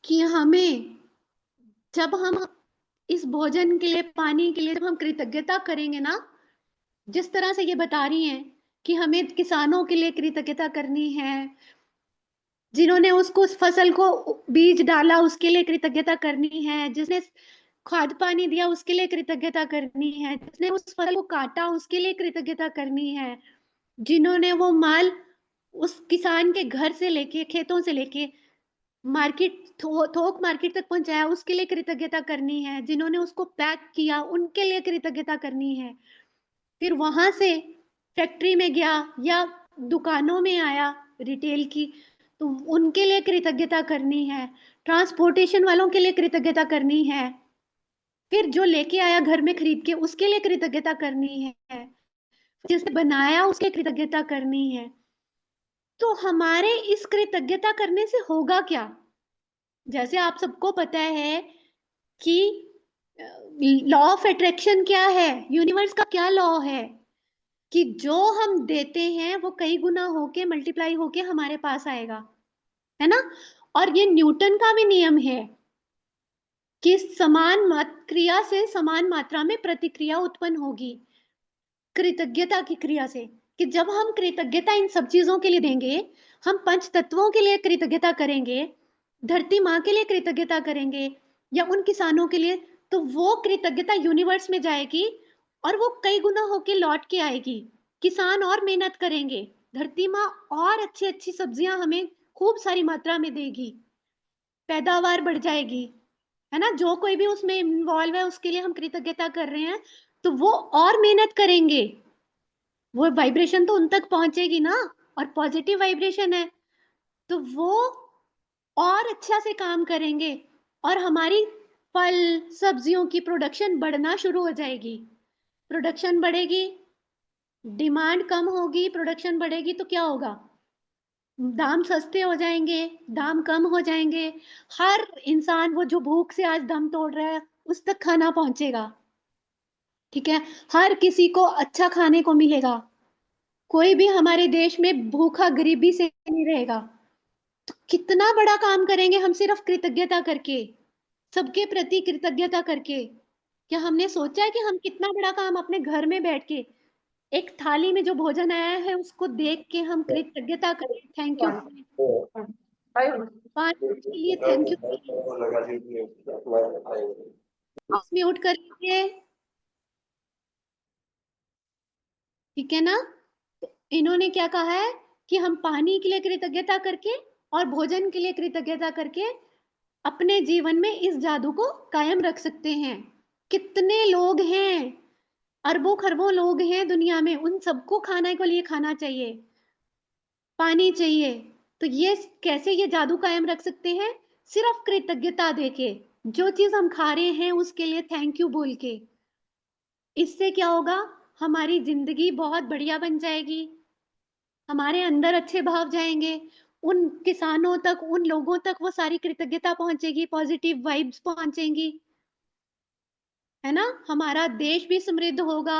कि हमें, जब हम इस भोजन के लिए, पानी के लिए जब हम कृतज्ञता करेंगे ना, जिस तरह से ये बता रही हैं कि हमें किसानों के लिए कृतज्ञता करनी है, जिन्होंने उसको, उस फसल को बीज डाला उसके लिए कृतज्ञता करनी है, जिसने खाद पानी दिया उसके लिए कृतज्ञता करनी है, जिसने उस फसल को काटा उसके लिए कृतज्ञता करनी है, जिन्होंने वो माल उस किसान के घर से लेके, खेतों से लेके मार्केट, थोक मार्केट तक पहुंचाया उसके लिए कृतज्ञता करनी है, जिन्होंने उसको पैक किया उनके लिए कृतज्ञता करनी है, फिर वहां से फैक्ट्री में गया या दुकानों में आया रिटेल की, तो उनके लिए कृतज्ञता करनी है, ट्रांसपोर्टेशन वालों के लिए कृतज्ञता करनी है, फिर जो लेके आया घर में खरीद के उसके लिए कृतज्ञता करनी है, जिसने बनाया उसके कृतज्ञता करनी है। तो हमारे इस कृतज्ञता करने से होगा क्या, जैसे आप सबको पता है कि लॉ ऑफ अट्रैक्शन क्या है, यूनिवर्स का क्या लॉ है कि जो हम देते हैं वो कई गुना होके, मल्टीप्लाई होके हमारे पास आएगा, है ना। और ये न्यूटन का भी नियम है कि समान क्रिया से समान मात्रा में प्रतिक्रिया उत्पन्न होगी, कृतज्ञता की क्रिया से, कि जब हम कृतज्ञता इन सब चीजों के लिए देंगे, हम पंच तत्वों के लिए कृतज्ञता करेंगे, धरती माँ के लिए कृतज्ञता करेंगे, या उन किसानों के लिए, तो वो कृतज्ञता यूनिवर्स में जाएगी और वो कई गुना होके लौट के आएगी। किसान और मेहनत करेंगे, धरती माँ और अच्छी अच्छी सब्जियां हमें खूब सारी मात्रा में देगी, पैदावार बढ़ जाएगी, है ना। जो कोई भी उसमें इन्वॉल्व है उसके लिए हम कृतज्ञता कर रहे हैं, तो वो और मेहनत करेंगे, वो वाइब्रेशन तो उन तक पहुंचेगी ना, और पॉजिटिव वाइब्रेशन है तो वो और अच्छा से काम करेंगे और हमारी फल सब्जियों की प्रोडक्शन बढ़ना शुरू हो जाएगी। प्रोडक्शन बढ़ेगी, डिमांड कम होगी, प्रोडक्शन बढ़ेगी तो क्या होगा? दाम सस्ते हो जाएंगे, दाम कम हो जाएंगे। हर इंसान, वो जो भूख से आज दम तोड़ रहा है, उस तक खाना पहुंचेगा। ठीक है, हर किसी को अच्छा खाने को मिलेगा। कोई भी हमारे देश में भूखा गरीबी से नहीं रहेगा। तो कितना बड़ा काम करेंगे हम सिर्फ कृतज्ञता करके, सबके प्रति कृतज्ञता करके। क्या हमने सोचा है कि हम कितना बड़ा काम अपने घर में बैठ के एक थाली में जो भोजन आया है उसको देख के हम कृतज्ञता करें, थैंक यू बोलें, पानी के लिए थैंक यू बोलें। म्यूट कर लीजिए, ठीक है ना? तो इन्होंने क्या कहा है कि हम पानी के लिए कृतज्ञता करके और भोजन के लिए कृतज्ञता करके अपने जीवन में इस जादू को कायम रख सकते हैं। कितने लोग हैं, अरबों खरबों लोग हैं दुनिया में, उन सबको खाने के लिए खाना चाहिए, पानी चाहिए। तो ये कैसे ये जादू कायम रख सकते हैं? सिर्फ कृतज्ञता देके, जो चीज हम खा रहे हैं उसके लिए थैंक यू बोल के। इससे क्या होगा? हमारी जिंदगी बहुत बढ़िया बन जाएगी, हमारे अंदर अच्छे भाव जाएंगे, उन किसानों तक, उन लोगों तक वो सारी कृतज्ञता पहुंचेगी, पॉजिटिव वाइब्स पहुंचेंगी, है ना? हमारा देश भी समृद्ध होगा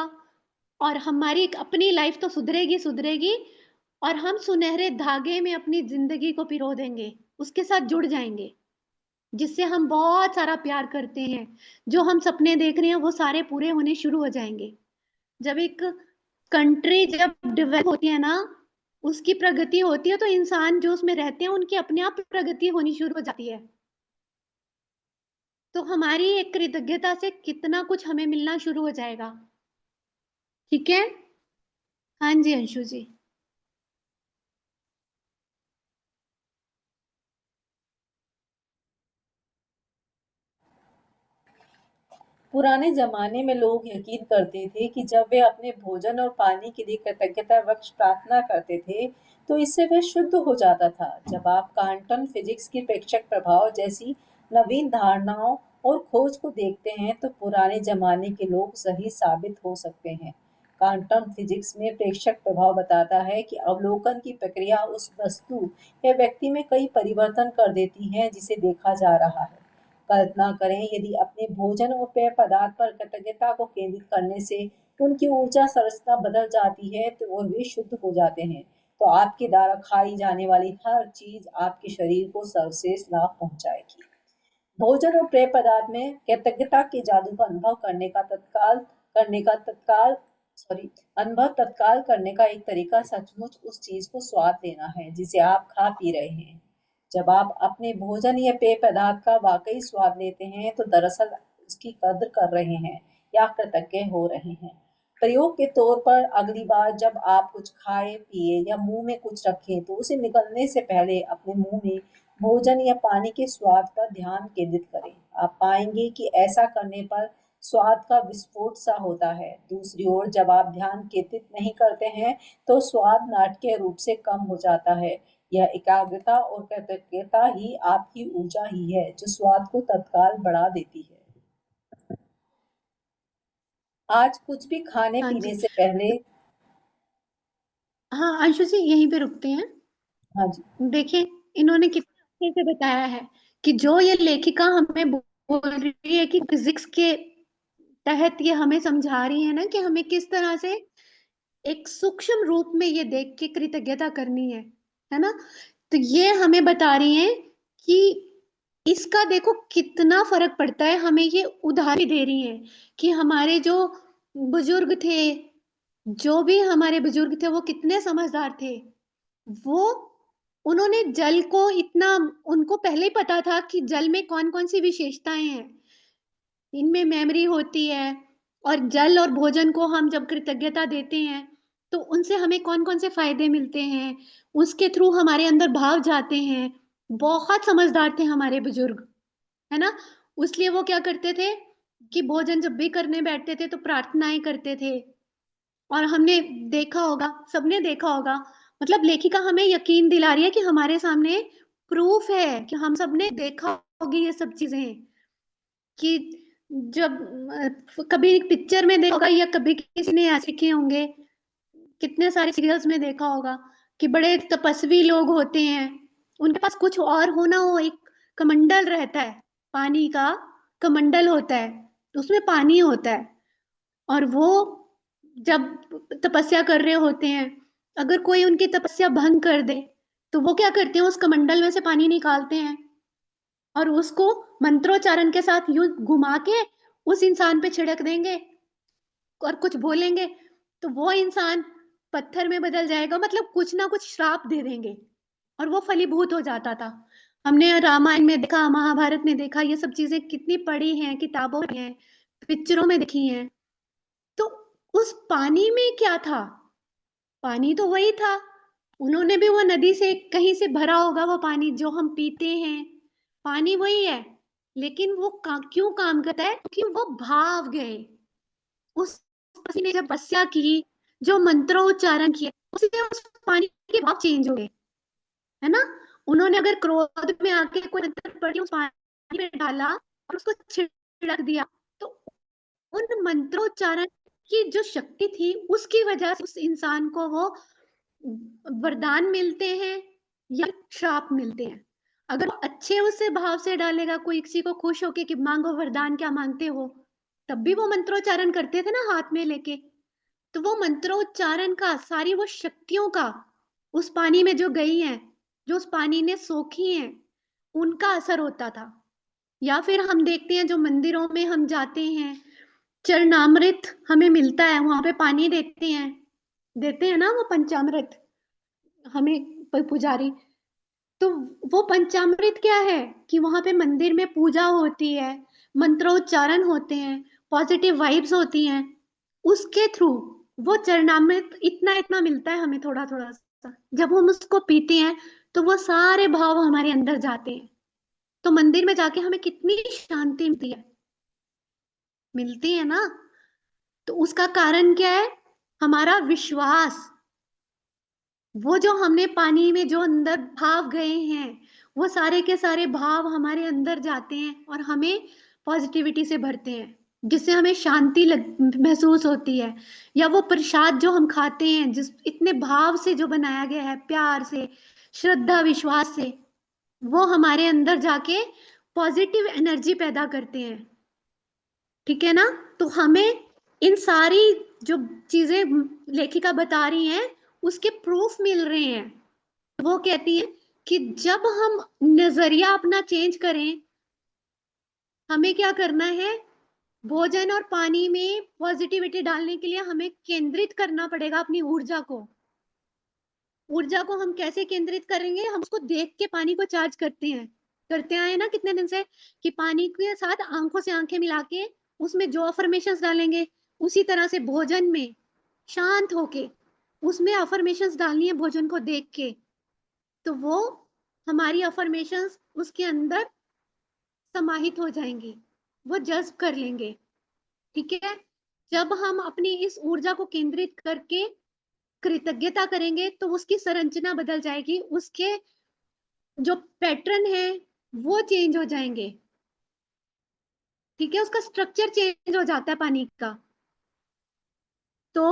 और हमारी अपनी लाइफ तो सुधरेगी सुधरेगी, और हम सुनहरे धागे में अपनी जिंदगी को पिरो देंगे, उसके साथ जुड़ जाएंगे, जिससे हम बहुत सारा प्यार करते हैं। जो हम सपने देख रहे हैं वो सारे पूरे होने शुरू हो जाएंगे। जब एक कंट्री जब डेवलप होती है ना, उसकी प्रगति होती है, तो इंसान जो उसमें रहते हैं उनकी अपने आप प्रगति होनी शुरू हो जाती है। तो हमारी एक कृतज्ञता से कितना कुछ हमें मिलना शुरू हो जाएगा। ठीक है, हाँ जी अंशु जी। पुराने जमाने में लोग यकीन करते थे कि जब वे अपने भोजन और पानी के लिए कृतज्ञता वक्ष प्रार्थना करते थे तो इससे वे शुद्ध हो जाता था। जब आप क्वांटम फिजिक्स की प्रेक्षक प्रभाव जैसी नवीन धारणाओं और खोज को देखते हैं तो पुराने जमाने के लोग सही साबित हो सकते हैं। क्वांटम फिजिक्स में प्रेक्षक प्रभाव बताता है कि अवलोकन की प्रक्रिया उस वस्तु या व्यक्ति में कई परिवर्तन कर देती है जिसे देखा जा रहा है। कल्पना करें यदि अपने भोजन और पेय पदार्थ पर कृतज्ञता को केंद्रित करने से उनकी ऊर्जा संरचना बदल जाती है तो और वे शुद्ध हो जाते हैं तो आपके द्वारा खाई जाने वाली हर चीज आपके शरीर को सर्वश्रेष्ठ लाभ पहुंचाएगी। भोजन और पेय पदार्थ में कृतज्ञता के जादू का अनुभव करने का सॉरी अनुभव तत्काल करने का एक तरीका सचमुच उस चीज को स्वाद देना है जिसे आप खा पी रहे हैं। जब आप अपने भोजन या पेय पदार्थ का वाकई स्वाद लेते हैं तो दरअसल उसकी कद्र कर रहे हैं या कृतज्ञ हो रहे हैं। प्रयोग के तौर पर अगली बार जब आप कुछ खाए पिए या मुंह में कुछ रखें तो उसे निकलने से पहले अपने मुंह में भोजन या पानी के स्वाद पर ध्यान केंद्रित करें। आप पाएंगे कि ऐसा करने पर स्वाद का विस्फोट सा होता है। दूसरी ओर जब आप ध्यान केंद्रित नहीं करते हैं तो स्वाद नाटकीय रूप से कम हो जाता है। यह एकाग्रता और कृतज्ञता ही आपकी ऊर्जा ही है जो स्वाद को तत्काल बढ़ा देती है। आज कुछ भी खाने हाँ पीने जी, से पहले हाँ अंशु जी यहीं पे रुकते हैं। हाँ जी देखिए, इन्होंने कितने अच्छे से बताया है कि जो ये लेखिका हमें बोल रही है कि फिजिक्स के तहत ये हमें समझा रही है ना कि हमें किस तरह से एक सूक्ष्म रूप में ये देख के कृतज्ञता करनी है ना? तो ये हमें बता रही है कि इसका देखो कितना फर्क पड़ता है। हमें ये उदाहरण दे रही है कि हमारे जो बुजुर्ग थे, जो भी हमारे बुजुर्ग थे, वो कितने समझदार थे। वो उन्होंने जल को इतना, उनको पहले ही पता था कि जल में कौन कौन सी विशेषताएं हैं, इनमें मेमोरी होती है, और जल और भोजन को हम जब कृतज्ञता देते हैं तो उनसे हमें कौन कौन से फायदे मिलते हैं, उसके थ्रू हमारे अंदर भाव जाते हैं। बहुत समझदार थे हमारे बुजुर्ग, है ना? इसलिए वो क्या करते थे कि भोजन जब भी करने बैठते थे तो प्रार्थनाएं करते थे और हमने देखा होगा, सबने देखा होगा, मतलब लेखिका हमें यकीन दिला रही है कि हमारे सामने प्रूफ है कि हम सबने देखा होगी ये सब चीजें, कि जब कभी पिक्चर में देखा होगा या कभी किसी ने ऐसे किए होंगे, कितने सारे सीरियल्स में देखा होगा कि बड़े तपस्वी लोग होते हैं, उनके पास कुछ और होना हो, एक कमंडल रहता है, पानी का कमंडल होता है, उसमें पानी होता है, और वो जब तपस्या कर रहे होते हैं, अगर कोई उनकी तपस्या भंग कर दे तो वो क्या करते हैं, उस कमंडल में से पानी निकालते हैं और उसको मंत्रोच्चारण के साथ यूं घुमा के उस इंसान पे छिड़क देंगे और कुछ बोलेंगे तो वो इंसान पत्थर में बदल जाएगा, मतलब कुछ ना कुछ श्राप दे देंगे और वो फलीभूत हो जाता था। हमने रामायण में देखा, महाभारत में देखा, ये सब चीजें कितनी पढ़ी हैं, किताबों में हैं, पिक्चरों में देखी हैं। तो उस पानी में क्या था? पानी तो वही था, उन्होंने भी वो नदी से कहीं से भरा होगा वो पानी जो हम पीते हैं, पानी वही है, लेकिन वो क्यों काम करता है? क्योंकि वो भाव गए, उस किसी ने जब तपस्या की, जो मंत्रोच्चारण किए, उससे उस पानी के भाव चेंज हो गए, है ना? उन्होंने अगर क्रोध में आके कोई मंत्र पढ़ के उस पानी में डाला और उसको छिड़क दिया, तो उन मंत्रोच्चारण की जो शक्ति थी उसकी वजह से उस इंसान को वो वरदान मिलते हैं या श्राप मिलते हैं। अगर अच्छे उससे भाव से डालेगा, कोई किसी को खुश होके कि मांगो वरदान, क्या मांगते हो, तब भी वो मंत्रोच्चारण करते थे ना हाथ में लेके, तो वो मंत्रोच्चारण का, सारी वो शक्तियों का उस पानी में जो गई हैं, जो उस पानी ने सोखी हैं, उनका असर होता था। या फिर हम देखते हैं जो मंदिरों में हम जाते हैं, चरणामृत हमें मिलता है, वहां पे पानी देते हैं ना वो पंचामृत हमें पुजारी, तो वो पंचामृत क्या है कि वहां पे मंदिर में पूजा होती है, मंत्रोच्चारण होते हैं, पॉजिटिव वाइब्स होती हैं, उसके थ्रू वो चरणामृत इतना इतना मिलता है हमें, थोड़ा थोड़ा सा, जब हम उसको पीते हैं तो वो सारे भाव हमारे अंदर जाते हैं। तो मंदिर में जाके हमें कितनी शांति मिलती है ना? तो उसका कारण क्या है? हमारा विश्वास, वो जो हमने पानी में जो अंदर भाव गए हैं, वो सारे के सारे भाव हमारे अंदर जाते हैं और हमें पॉजिटिविटी से भरते हैं, जिससे हमें शांति महसूस होती है। या वो प्रसाद जो हम खाते हैं, जिस इतने भाव से जो बनाया गया है, प्यार से, श्रद्धा विश्वास से, वो हमारे अंदर जाके पॉजिटिव एनर्जी पैदा करते हैं। ठीक है ना? तो हमें इन सारी जो चीजें लेखिका बता रही हैं उसके प्रूफ मिल रहे हैं। वो कहती है कि जब हम नजरिया अपना चेंज करें, हमें क्या करना है? भोजन और पानी में पॉजिटिविटी डालने के लिए हमें केंद्रित करना पड़ेगा अपनी ऊर्जा को। ऊर्जा को हम कैसे केंद्रित करेंगे? हम उसको देख के पानी को चार्ज करते आए ना कितने दिन से, कि पानी के साथ आंखों से आंखें मिला के उसमें जो अफर्मेशंस डालेंगे, उसी तरह से भोजन में शांत होके उसमें अफर्मेशंस डालनी है भोजन को देख के, तो वो हमारी अफर्मेशंस उसके अंदर समाहित हो जाएंगी, वो जज्ब कर लेंगे। ठीक है? जब हम अपनी इस ऊर्जा को केंद्रित करके कृतज्ञता करेंगे तो उसकी संरचना बदल जाएगी, उसके जो पैटर्न है वो चेंज हो जाएंगे। ठीक है? उसका स्ट्रक्चर चेंज हो जाता है पानी का। तो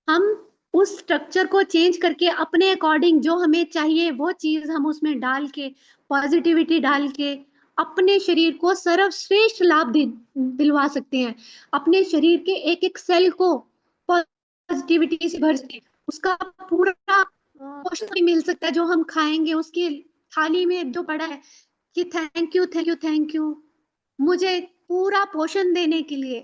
हम उस स्ट्रक्चर को चेंज करके अपने अकॉर्डिंग जो हमें चाहिए वो चीज हम उसमें डाल के, पॉजिटिविटी डाल के, अपने शरीर को सर्वश्रेष्ठ लाभ दिलवा सकते हैं। अपने शरीर के एक एक सेल को पॉजिटिविटी से भर सकते हैं। उसका पूरा पोषण भी मिल सकता है, जो हम खाएंगे उसकी थाली में जो पड़ा है कि thank you thank you thank you, मुझे पूरा पोषण देने के लिए,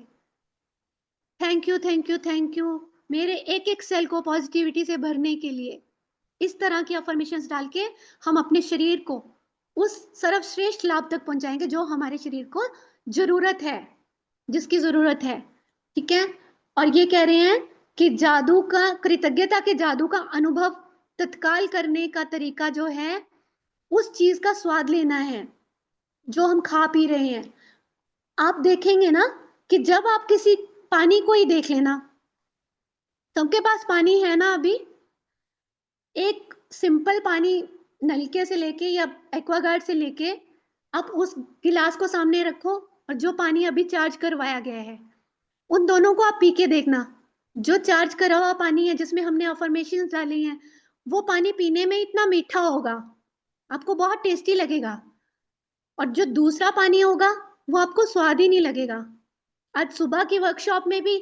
thank you thank you thank you, मेरे एक एक सेल को पॉजिटिविटी से भरने के लिए। इस तरह की अफर्मेशंस डाल के हम अपने शरीर को उस सर्वश्रेष्ठ लाभ तक पहुंचाएंगे जो हमारे शरीर को जरूरत है, जिसकी जरूरत है। ठीक है? और ये कह रहे हैं कि जादू का, कृतज्ञता के जादू का अनुभव तत्काल करने का तरीका जो है, उस चीज का स्वाद लेना है जो हम खा पी रहे हैं। आप देखेंगे ना कि जब आप किसी पानी को ही देख लेना, सबके पास पानी है ना अभी? एक सिंपल पानी नलके से लेके या एक्वागार्ड से लेके आप उस गिलास को सामने रखो और जो पानी अभी चार्ज करवाया गया है उन दोनों को आप पी के देखना। जो चार्ज करा हुआ पानी है जिसमें हमने अफर्मेशंस डाली हैं वो पानी पीने में इतना मीठा होगा, आपको बहुत टेस्टी लगेगा, और जो दूसरा पानी होगा वो आपको स्वाद ही नहीं लगेगा। आज सुबह की वर्कशॉप में भी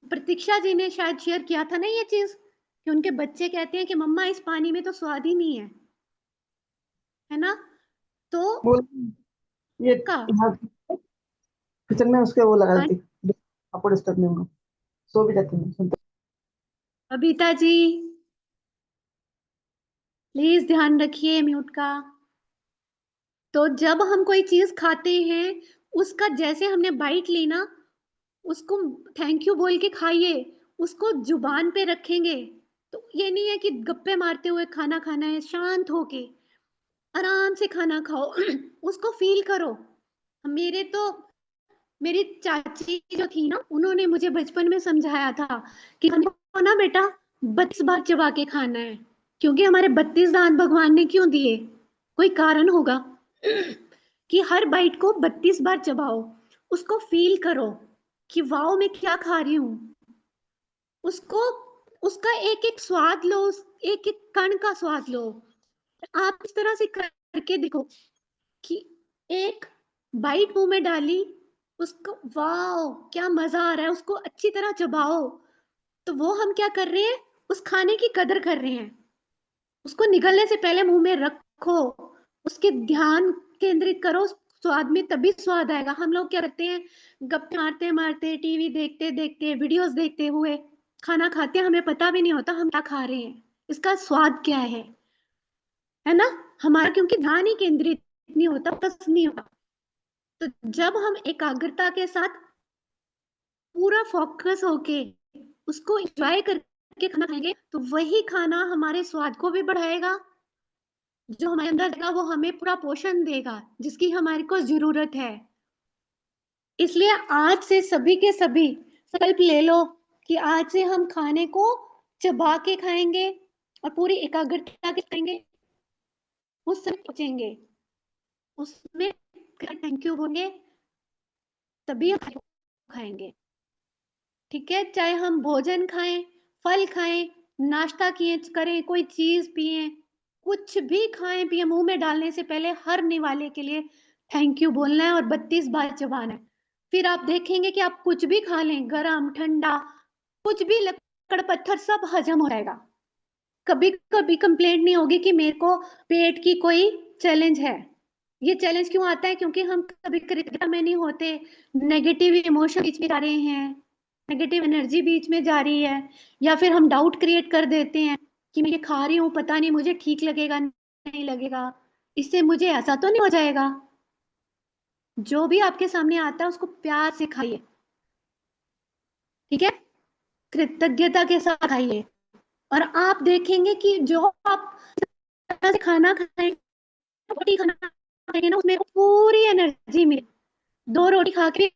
प्रतीक्षा जी ने शायद शेयर किया था ना ये चीज कि उनके बच्चे कहते हैं कि मम्मा इस पानी में तो स्वाद ही नहीं है ना? तो बोल ये का यहाँ किचन में उसके वो लगा पानी, देती, आपको डिस्टर्ब नहीं होगा, सो भी जाती हूँ सुनते। बबीता जी प्लीज ध्यान रखिए म्यूट का। तो जब हम कोई चीज खाते हैं उसका जैसे हमने बाइट ली ना, उसको थैंक यू बोल के खाइए, उसको जुबान पे रखेंगे। तो ये नहीं है कि गप्पे मारते हुए खाना खाना है, शांत होके आराम से खाना खाओ उसको फील करो। मेरी चाची जो थी ना उन्होंने मुझे बचपन में समझाया था कि खाने को ना बेटा 32 बार चबा के खाना है, क्योंकि हमारे 32 दांत भगवान ने क्यों दिए, कोई कारण होगा कि हर बाइट को 32 बार चबाओ, उसको फील करो कि वाओ मैं क्या खा रही हूँ, उसको उसका एक एक स्वाद लो, एक एक कण का स्वाद लो। आप इस तरह से करके देखो कि एक बाइट मुंह में डाली, उसको वाओ क्या मजा आ रहा है, उसको अच्छी तरह चबाओ। तो वो हम क्या कर रहे हैं, उस खाने की कदर कर रहे हैं। उसको निगलने से पहले मुंह में रखो, उसके ध्यान केंद्रित करो स्वाद में, तभी स्वाद आएगा। हम लोग क्या करते हैं, गप्पे मारते मारते टीवी देखते देखते वीडियोस देखते हुए खाना खाते हैं, हमें पता भी नहीं होता हम क्या खा रहे हैं, इसका स्वाद क्या है ना? हमारा क्योंकि ध्यान ही केंद्रित नहीं होता, बस नहीं होता। तो जब हम एकाग्रता के साथ पूरा फोकस होके उसको एंजॉय करके खाना खाएंगे तो वही खाना हमारे स्वाद को भी बढ़ाएगा, जो हमारे अंदर जाएगा वो हमें पूरा पोषण देगा जिसकी हमारे को जरूरत है। इसलिए आज से सभी के सभी संकल्प ले लो कि आज से हम खाने को चबा के खाएंगे और पूरी एकाग्रता के खाएंगे, उससे पहुंचेंगे, उसमें थैंक यू बोलेंगे, तभी हम खाएंगे। ठीक है, चाहे हम भोजन खाएं, फल खाएं, नाश्ता किए करें, कोई चीज पिए, कुछ भी खाएं पिए, मुंह में डालने से पहले हर निवाले के लिए थैंक यू बोलना है और 32 बार चबाना है। फिर आप देखेंगे कि आप कुछ भी खा लें, गरम ठंडा कुछ भी, लकड़ पत्थर सब हजम हो जाएगा। कभी कभी कंप्लेंट नहीं होगी कि मेरे को पेट की कोई चैलेंज है। ये चैलेंज क्यों आता है, क्योंकि हम कभी कृतज्ञता में नहीं होते, नेगेटिव इमोशन बीच में जा रहे हैं, नेगेटिव एनर्जी बीच में जा रही है, या फिर हम डाउट क्रिएट कर देते हैं कि मैं ये खा रही हूँ पता नहीं मुझे ठीक लगेगा नहीं लगेगा, इससे मुझे ऐसा तो नहीं हो जाएगा। जो भी आपके सामने आता है उसको प्यार से खाइए, ठीक है, कृतज्ञता के साथ खाइए, और आप देखेंगे कि जो आप से खाना खाएंगे, रोटी खाना खाएंगे ना, उसमें पूरी एनर्जी मिले। 2 रोटी खा के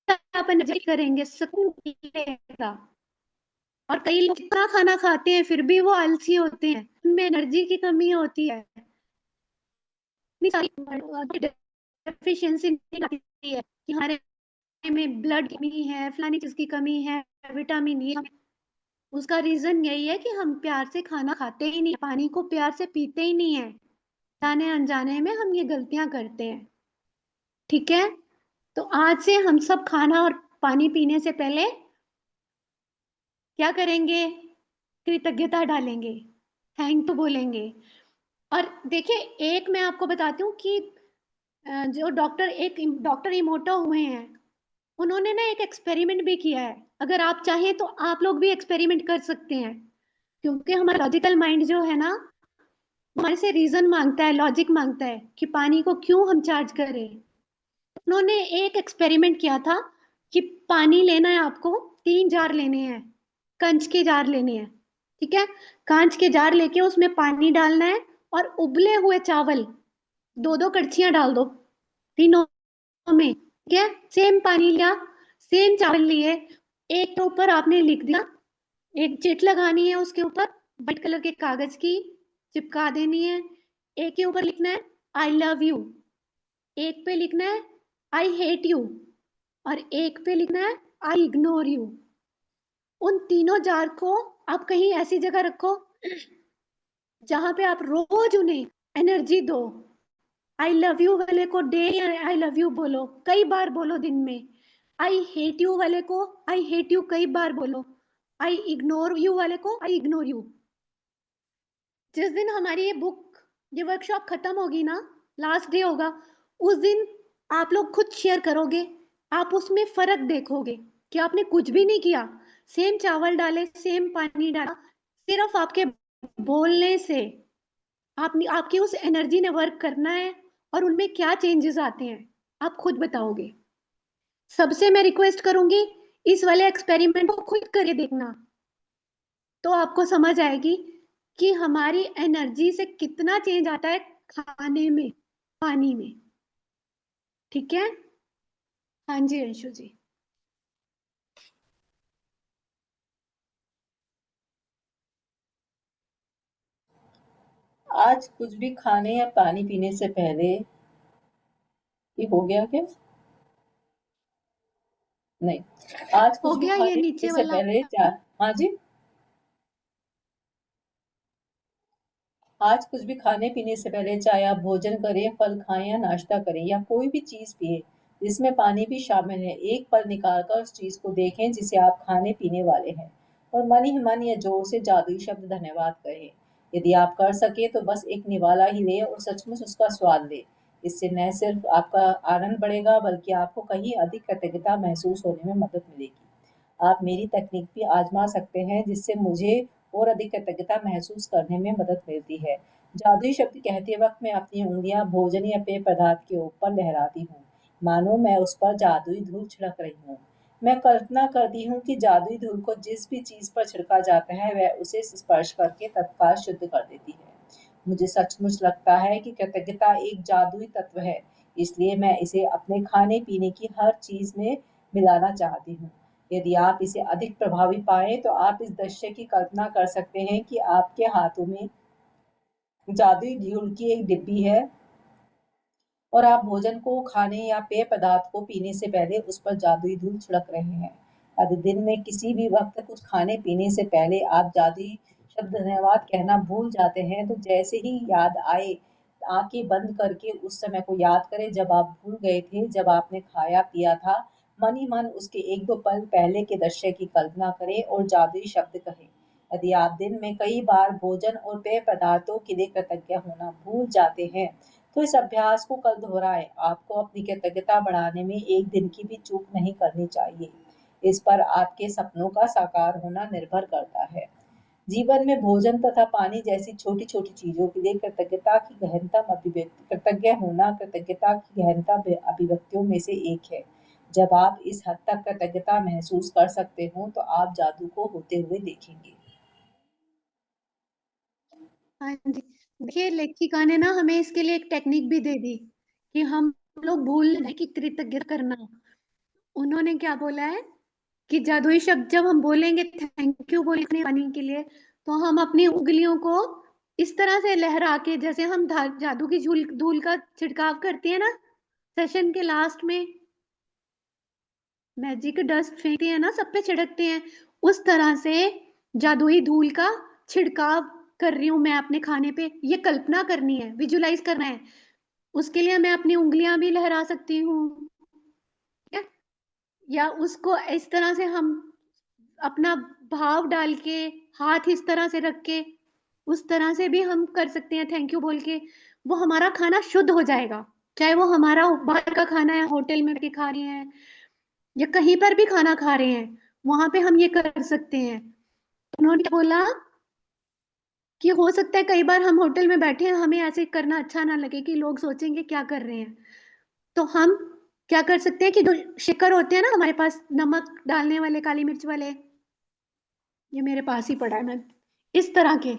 आप एनर्जी करेंगे, सुकून मिलेगा। और कई लोग इतना खाना खाते हैं फिर भी वो आलसी होते हैं, उनमें एनर्जी की कमी होती है, इतनी सारी डेफिशिएंसी आती है कि हमारे में ब्लड की कमी है, फलानी चीज की कमी है, विटामिन ए। उसका रीजन यही है कि हम प्यार से खाना खाते ही नहीं, पानी को प्यार से पीते ही नहीं है, जाने अनजाने में हम ये गलतियां करते हैं। ठीक है, तो आज से हम सब खाना और पानी पीने से पहले क्या करेंगे, कृतज्ञता डालेंगे, थैंक यू बोलेंगे। और देखिए एक मैं आपको बताती हूँ कि जो डॉक्टर इमोटो हुए हैं, उन्होंने ना एक एक्सपेरिमेंट भी किया है। अगर आप चाहें तो आप लोग भी एक्सपेरिमेंट कर सकते हैं, क्योंकि हमारा लॉजिकल माइंड जो है ना हमारे से रीजन मांगता है, लॉजिक मांगता है कि पानी को क्यों हम चार्ज करें। उन्होंने एक एक्सपेरिमेंट किया था कि पानी लेना है आपको, 3 जार लेने हैं, कंच के जार लेने हैं, ठीक है, कांच के जार लेके उसमें पानी डालना है और उबले हुए चावल 2-2 कड़छियां डाल दो तीनों में, ठीक है, सेम पानी लिया, सेम चावल लिए, एक के ऊपर आपने लिख दिया एक चिट लगानी है उसके ऊपर व्हाइट कलर के कागज की, चिपका देनी है। एक के ऊपर लिखना है आई लव यू, एक पे लिखना है आई हेट यू, और एक पे लिखना है आई इग्नोर यू। उन तीनों जार को आप कहीं ऐसी जगह रखो जहां पे आप रोज उन्हें एनर्जी दो। आई लव यू वाले को डेली आई लव यू बोलो, कई बार बोलो दिन में। आई हेट यू वाले को आई हेट यू कई बार बोलो। आई इग्नोर यू वाले को आई इग्नोर यू। जिस दिन हमारी ये वर्कशॉप खत्म होगी ना, लास्ट डे होगा, उस दिन आप लोग खुद शेयर करोगे, आप उसमें फर्क देखोगे कि आपने कुछ भी नहीं किया, सेम चावल डाले, सेम पानी डाला, सिर्फ आपके बोलने से आपकी उस एनर्जी ने वर्क करना है और उनमें क्या चेंजेस आते हैं आप खुद बताओगे। सबसे मैं रिक्वेस्ट करूंगी इस वाले एक्सपेरिमेंट को खुद करके देखना, तो आपको समझ आएगी कि हमारी एनर्जी से कितना चेंज आता है खाने में, पानी में। ठीक है? हाँ जी अंशु जी। आज कुछ भी खाने या पानी पीने से पहले, ये हो गया क्या? नहीं। आज हो कुछ भी गया ये खाने नीचे पीने से वाला? पहले हाँ जी। आज कुछ भी खाने पीने से पहले, चाहे आप भोजन करें, फल खाएं या नाश्ता करें या कोई भी चीज पिए जिसमें पानी भी शामिल है, एक पल निकालकर उस चीज को देखें जिसे आप खाने पीने वाले हैं, और मन ही मन या जोर से जादुई शब्द धन्यवाद कहें। यदि आप कर सके तो बस एक निवाला ही ले और सचमुच उसका स्वाद ले। इससे न सिर्फ आपका आनंद बढ़ेगा बल्कि आपको कहीं अधिक कृतज्ञता महसूस होने में मदद मिलेगी। आप मेरी तकनीक भी आजमा सकते हैं जिससे मुझे और अधिक कृतज्ञता महसूस करने में मदद मिलती है। जादुई शब्द कहते वक्त मैं अपनी उंगलियां भोजन या पेय पदार्थ के ऊपर लहराती हूँ, मानो मैं उस पर जादुई धूल छिड़क रही हूँ। मैं कल्पना करती हूँ कि जादुई धूल को जिस भी चीज पर छिड़का जाता है वह उसे स्पर्श करके तत्काल शुद्ध कर देती है। मुझे सचमुच लगता है कि कृतज्ञता एक जादुई तत्व है, इसलिए मैं इसे अपने खाने पीने की हर चीज में मिलाना चाहती हूँ। यदि आप इसे अधिक प्रभावी पाएँ तो आप इस दृश्य की कल्पना कर सकते हैं कि आपके हाथों में जादुई धूल की एक डिब्बी है और आप भोजन को खाने या पेय पदार्थ को पीने से पहले उस पर जादुई धूल छिड़क रहे हैं। यदि दिन में किसी भी वक्त कुछ खाने पीने से पहले आप जादुई शब्द धन्यवाद कहना भूल जाते हैं, तो जैसे ही याद आए, आंखें बंद करके उस समय को याद करें जब आप भूल गए थे, जब आपने खाया पिया था। मन ही मन उसके एक दो पल पहले के दृश्य की कल्पना करें और जादुई शब्द कहें। यदि आप दिन में कई बार भोजन और पेय पदार्थों के लिए कृतज्ञ होना भूल जाते हैं, तो इस अभ्यास को कल दोहराएं। आपको अपनी कृतज्ञता बढ़ाने में एक दिन की भी चूक नहीं करनी चाहिए। इस पर आपके सपनों का साकार होना निर्भर करता है। जीवन में भोजन तथा पानी जैसी छोटी छोटी चीजों के लिए कृतज्ञता की गहनतम अभिव्यक्ति, कृतज्ञ होना कृतज्ञता की गहनतम अभिव्यक्तियों में से एक है। जब आप इस हद तक कृतज्ञता महसूस कर सकते हो तो आप जादू को होते हुए देखेंगे। हाँ जी। देखिए लेखिका ने ना हमें इसके लिए एक टेक्निक भी दे दी कि हम लोग भूल जाए कि कृतज्ञता करना। उन्होंने क्या बोला है कि जादुई शब्द जब हम बोलेंगे थैंक यू बोलने पानी के लिए, तो हम अपनी उंगलियों को इस तरह से लहरा के, जैसे हम जादू की धूल का छिड़काव करते हैं ना सेशन के लास्ट में, मैजिक डस्ट फेंकते हैं ना, सब पे छिड़कते हैं, उस तरह से जादुई धूल का छिड़काव कर रही हूं मैं अपने खाने पे। ये कल्पना करनी है, विजुलाइज करना है। उसके लिए मैं अपनी उंगलियां भी लहरा सकती हूँ, या उसको इस तरह से हम अपना भाव डाल के, हाथ इस तरह से रख के, उस तरह से भी हम कर सकते हैं थैंक यू बोल के। वो हमारा खाना शुद्ध हो जाएगा, चाहे वो हमारा बाहर का खाना है, होटल में के खा रहे हैं या कहीं पर भी खाना खा रहे हैं, वहां पे हम ये कर सकते हैं। उन्होंने बोला कि हो सकता है कई बार हम होटल में बैठे हैं, हमें ऐसे करना अच्छा ना लगे कि लोग सोचेंगे क्या कर रहे हैं, तो हम क्या कर सकते हैं कि जो शिकर होते हैं ना हमारे पास, नमक डालने वाले, काली मिर्च वाले, ये मेरे पास ही पड़ा है, मैं इस तरह के,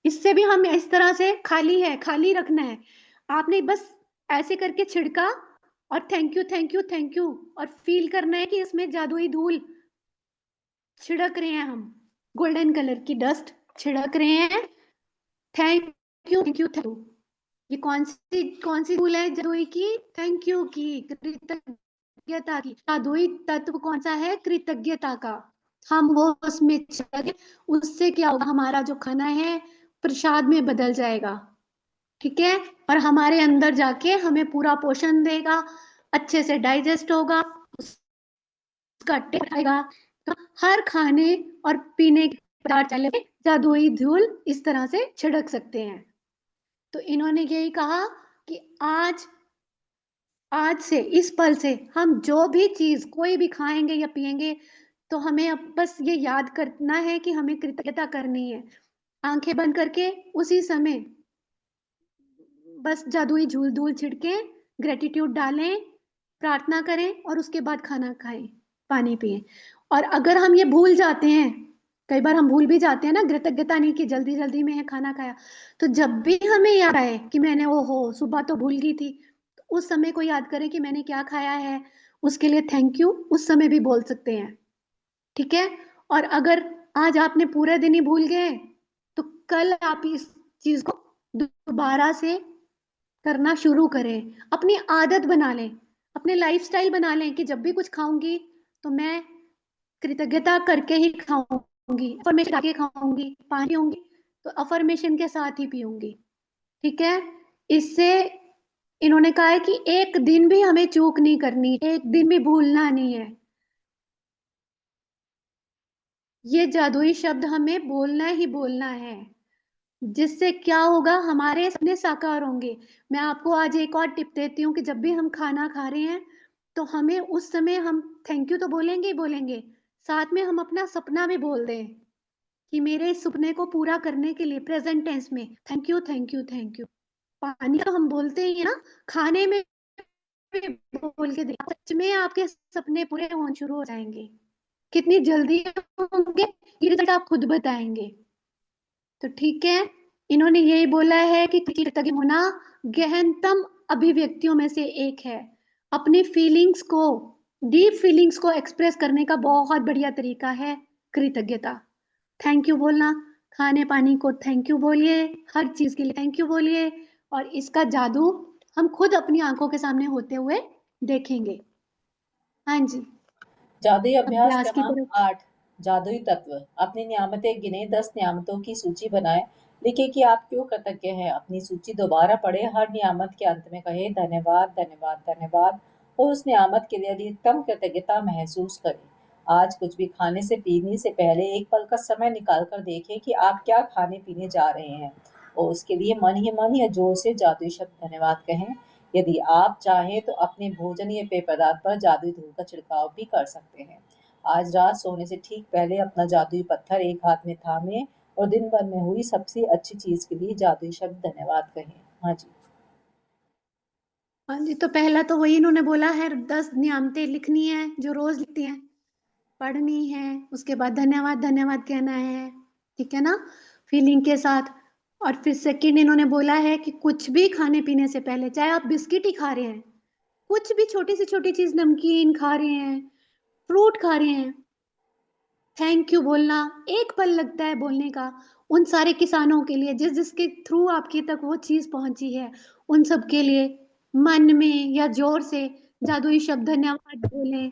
इससे भी हम इस तरह से खाली है, खाली रखना है। आपने बस ऐसे करके छिड़का और thank you thank you thank you, और फील करना है कि इसमें जादुई धूल छिड़क रहे हैं हम, गोल्डन कलर की डस्ट छिड़क रहे हैं। Thank you thank you thank you. ये कौन सी भूल है जादुई की? थैंक यू की, कृतज्ञता की। जादुई तत्व कौन सा है? कृतज्ञता का। हम वो उसमें चले, उससे क्या होगा? हमारा जो खाना है प्रसाद में बदल जाएगा, ठीक है, और हमारे अंदर जाके हमें पूरा पोषण देगा, अच्छे से डाइजेस्ट होगा, उसका टेस्ट आएगा। तो हर खाने और पीने के पदार्थ पे जादुई धूल इस तरह से छिड़क सकते हैं। तो इन्होंने यही कहा कि आज से, इस पल से हम जो भी चीज कोई भी खाएंगे या पिएंगे तो हमें अब बस ये याद करना है कि हमें कृतज्ञता करनी है। आंखें बंद करके उसी समय बस जादुई झूल धूल छिड़के, ग्रेटिट्यूड डालें, प्रार्थना करें और उसके बाद खाना खाएं, पानी पिएं। और अगर हम ये भूल जाते हैं, कई बार हम भूल भी जाते हैं ना, कृतज्ञता नहीं की, जल्दी जल्दी में है खाना खाया, तो जब भी हमें याद आए कि मैंने ओहो सुबह तो भूल गई थी, तो उस समय को याद करें कि मैंने क्या खाया है, उसके लिए थैंक यू उस समय भी बोल सकते हैं, ठीक है। और अगर आज आपने पूरे दिन ही भूल गए तो कल आप इस चीज को दोबारा से करना शुरू करें, अपनी आदत बना लें, अपने लाइफस्टाइल बना लें कि जब भी कुछ खाऊंगी तो मैं कृतज्ञता करके ही खाऊंगी, अफर्मेशन आके खाऊंगी, पानी पीऊंगी तो अफर्मेशन के साथ ही पीऊंगी, ठीक है। इससे इन्होंने कहा है कि एक दिन भी हमें चूक नहीं करनी, एक दिन भी भूलना नहीं है। ये जादुई शब्द हमें बोलना ही बोलना है, जिससे क्या होगा? हमारे सपने साकार होंगे। मैं आपको आज एक और टिप देती हूँ कि जब भी हम खाना खा रहे हैं तो हमें उस समय हम थैंक यू तो बोलेंगे ही बोलेंगे, साथ में हम अपना सपना भी बोल दें कि मेरे इस सपने को पूरा करने के लिए प्रेजेंट टेंस में thank you thank you thank you. पानी तो हम बोलते ही है ना, खाने में भी बोल के देखो, सच में आपके सपने पूरे होने शुरू हो जाएंगे। कितनी जल्दी होंगे ये रिजल्ट आप खुद बताएंगे। तो ठीक है, इन्होंने यही बोला है कि कृतज्ञ होना गहनतम अभिव्यक्तियों में से एक है। अपनी फीलिंग्स को, डीप फीलिंग्स को एक्सप्रेस करने का बहुत बढ़िया तरीका है कृतज्ञता। थैंक यू बोलना, खाने पानी को थैंक यू बोलिए, हर चीज के लिए थैंक यू बोलिए, और इसका जादू हम खुद अपनी आंखों के सामने होते हुए देखेंगे। हाँ जी, जादुई अभ्यास अभ्यास की क्रमांक तरफ। 8। जादुई तत्व। अपनी नियामतें गिने, 10 नियामतों की सूची बनाएं। लिखे कि आप क्यों कृतज्ञ हैं। अपनी सूची दोबारा पढ़े, हर नियामत के अंत में कहे धन्यवाद धन्यवाद धन्यवाद, और उस नियामत के लिए अधिकतम कृतज्ञता महसूस करें। आज कुछ भी खाने से पीने से पहले एक पल का समय निकाल कर देखें कि आप क्या खाने पीने जा रहे हैं, और उसके लिए मन ही जोर से जादुई शब्द धन्यवाद कहें। यदि आप चाहें तो अपने भोजन या पेय पदार्थ पर जादुई धूल का छिड़काव भी कर सकते हैं। आज रात सोने से ठीक पहले अपना जादुई पत्थर एक हाथ में थामे और दिन भर में हुई सबसे अच्छी चीज के लिए जादुई शब्द धन्यवाद कहें। हाँ जी। हाँ जी, तो पहला तो वही इन्होंने बोला है, 10 नियामतें लिखनी है जो रोज लिखती हैं, पढ़नी है, उसके बाद धन्यवाद धन्यवाद कहना है, ठीक है ना, फीलिंग के साथ। और फिर सेकंड इन्होंने बोला है कि कुछ भी खाने पीने से पहले, चाहे आप बिस्किट ही खा रहे हैं, कुछ भी छोटी से छोटी चीज, नमकीन खा रहे हैं, फ्रूट खा रहे हैं, थैंक यू बोलना एक पल लगता है बोलने का। उन सारे किसानों के लिए जिसके थ्रू आपकी तक वो चीज पहुंची है, उन सब के लिए मन में या जोर से जादुई शब्द धन्यवाद बोलें।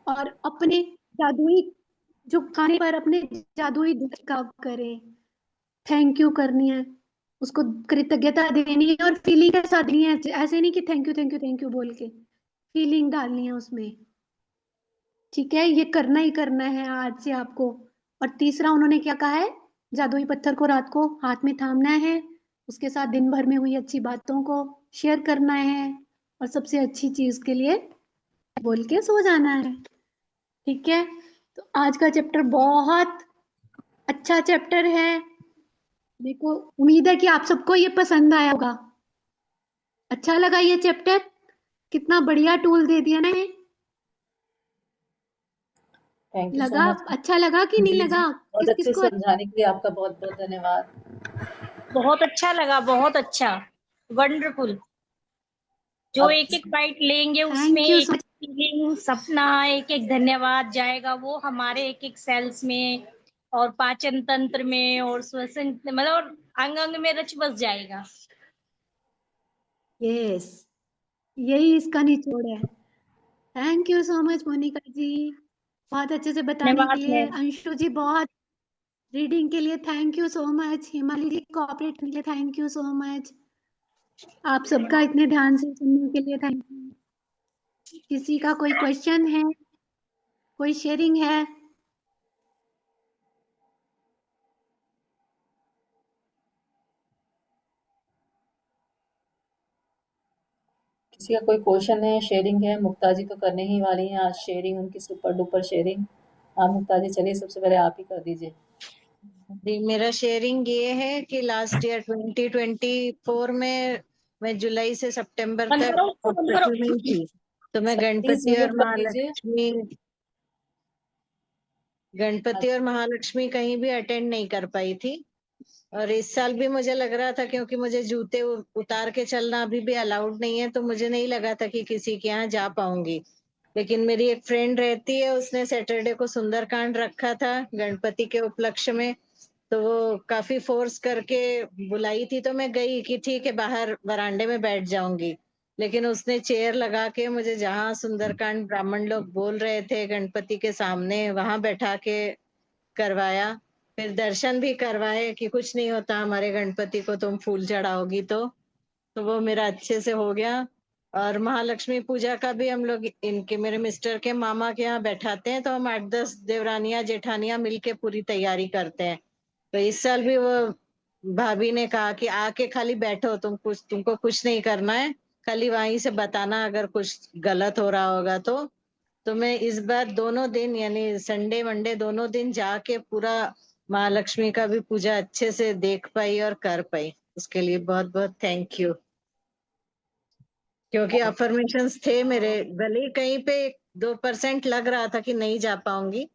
और अपने जादुई जो खाने पर अपने जादुई का करें, थैंक यू करनी है, उसको कृतज्ञता देनी है और फीलिंग के साथ देनी है। ऐसे नहीं कि thank you thank you thank you बोल के, फीलिंग डालनी है उसमें, ठीक है। ये करना ही करना है आज से आपको। और तीसरा उन्होंने क्या कहा है? जादुई पत्थर को रात को हाथ में थामना है, उसके साथ दिन भर में हुई अच्छी बातों को शेयर करना है, और सबसे अच्छी चीज के लिए बोल के सो जाना है, ठीक है। तो आज का चैप्टर बहुत अच्छा चैप्टर है, मेरे को उम्मीद है कि आप सबको ये पसंद आया होगा। अच्छा लगा ये चैप्टर? कितना बढ़िया टूल दे दिया ना ये। थैंक यू सो लगा? मच। अच्छा लगा कि नहीं जी जी, लगा? बहुत किस अच्छे किसको? समझाने के लिए आपका बहुत बहुत धन्यवाद। बहुत अच्छा लगा, बहुत अच्छा, वंडरफुल। जो अब एक एक बाइट लेंगे उसमें थैंक यू एक सो एक फीलिंग, सपना, एक एक धन्यवाद जाएगा, वो हमारे एक एक सेल्स में, और पाचन तंत्र में और श्वसन मतलब और अंग अंग में रच बस जाएगा। यस, यही इसका निचोड़ है। Thank you so much Monika ji, बहुत अच्छे से बताने के धन्यवाद लिए। मैम। अंशु जी बहुत रीडिंग के लिए थैंक यू सो मच। हिमाली जी कोऑपरेट करने के लिए थैंक यू सो मच। आप सबका इतने ध्यान से सुनने के लिए थैंक यू। किसी का कोई क्वेश्चन है, कोई शेयरिंग है? किसी का कोई क्वेश्चन है, शेयरिंग है? मुक्ता जी तो करने ही वाली हैं आज शेयरिंग, उनकी सुपर डुपर शेयरिंग। हाँ मुक्ता जी, चलिए सबसे पहले आप ही कर दीजिए। जी, मेरा शेयरिंग ये है कि लास्ट ईयर 2024 में मैं जुलाई से सितंबर बंद तक करो उसको, बंद करो। हॉस्पिटल में थी। तो मैं प्लीज गणपति म्यूट और कर दीजिए। महालक्ष्मी कहीं भी अटेंड नहीं कर पाई थी। और इस साल भी मुझे लग रहा था, क्योंकि मुझे जूते उतार के चलना अभी भी अलाउड नहीं है, तो मुझे नहीं लगा था कि किसी के यहाँ जा पाऊंगी। लेकिन मेरी एक फ्रेंड रहती है, उसने सैटरडे को सुंदरकांड रखा था गणपति के उपलक्ष्य में। तो वो काफी फोर्स करके बुलाई थी, तो मैं गई कि ठीक है बाहर वरांडे में बैठ जाऊंगी। लेकिन उसने चेयर लगा के मुझे जहाँ सुंदरकांड ब्राह्मण लोग बोल रहे थे गणपति के सामने, वहां बैठा के करवाया। फिर दर्शन भी करवाए कि कुछ नहीं होता हमारे गणपति को, तुम फूल चढ़ाओगी तो वो मेरा अच्छे से हो गया। और महालक्ष्मी पूजा का भी हम लोग इनके मेरे मिस्टर के मामा के यहाँ बैठाते हैं, तो हम 8-10 देवरानियां जेठानियां मिलके पूरी तैयारी करते हैं। तो इस साल भी वो भाभी ने कहा कि आके खाली बैठो, तुमको कुछ नहीं करना है, खाली वहीं से बताना अगर कुछ गलत हो रहा होगा तो मैं इस बार दोनों दिन यानी संडे मंडे दोनों दिन जाके पूरा महालक्ष्मी का भी पूजा अच्छे से देख पाई और कर पाई। उसके लिए बहुत बहुत थैंक यू। क्योंकि अफर्मेशंस थे मेरे, भले ही कहीं पे 2% लग रहा था कि नहीं जा पाऊंगी,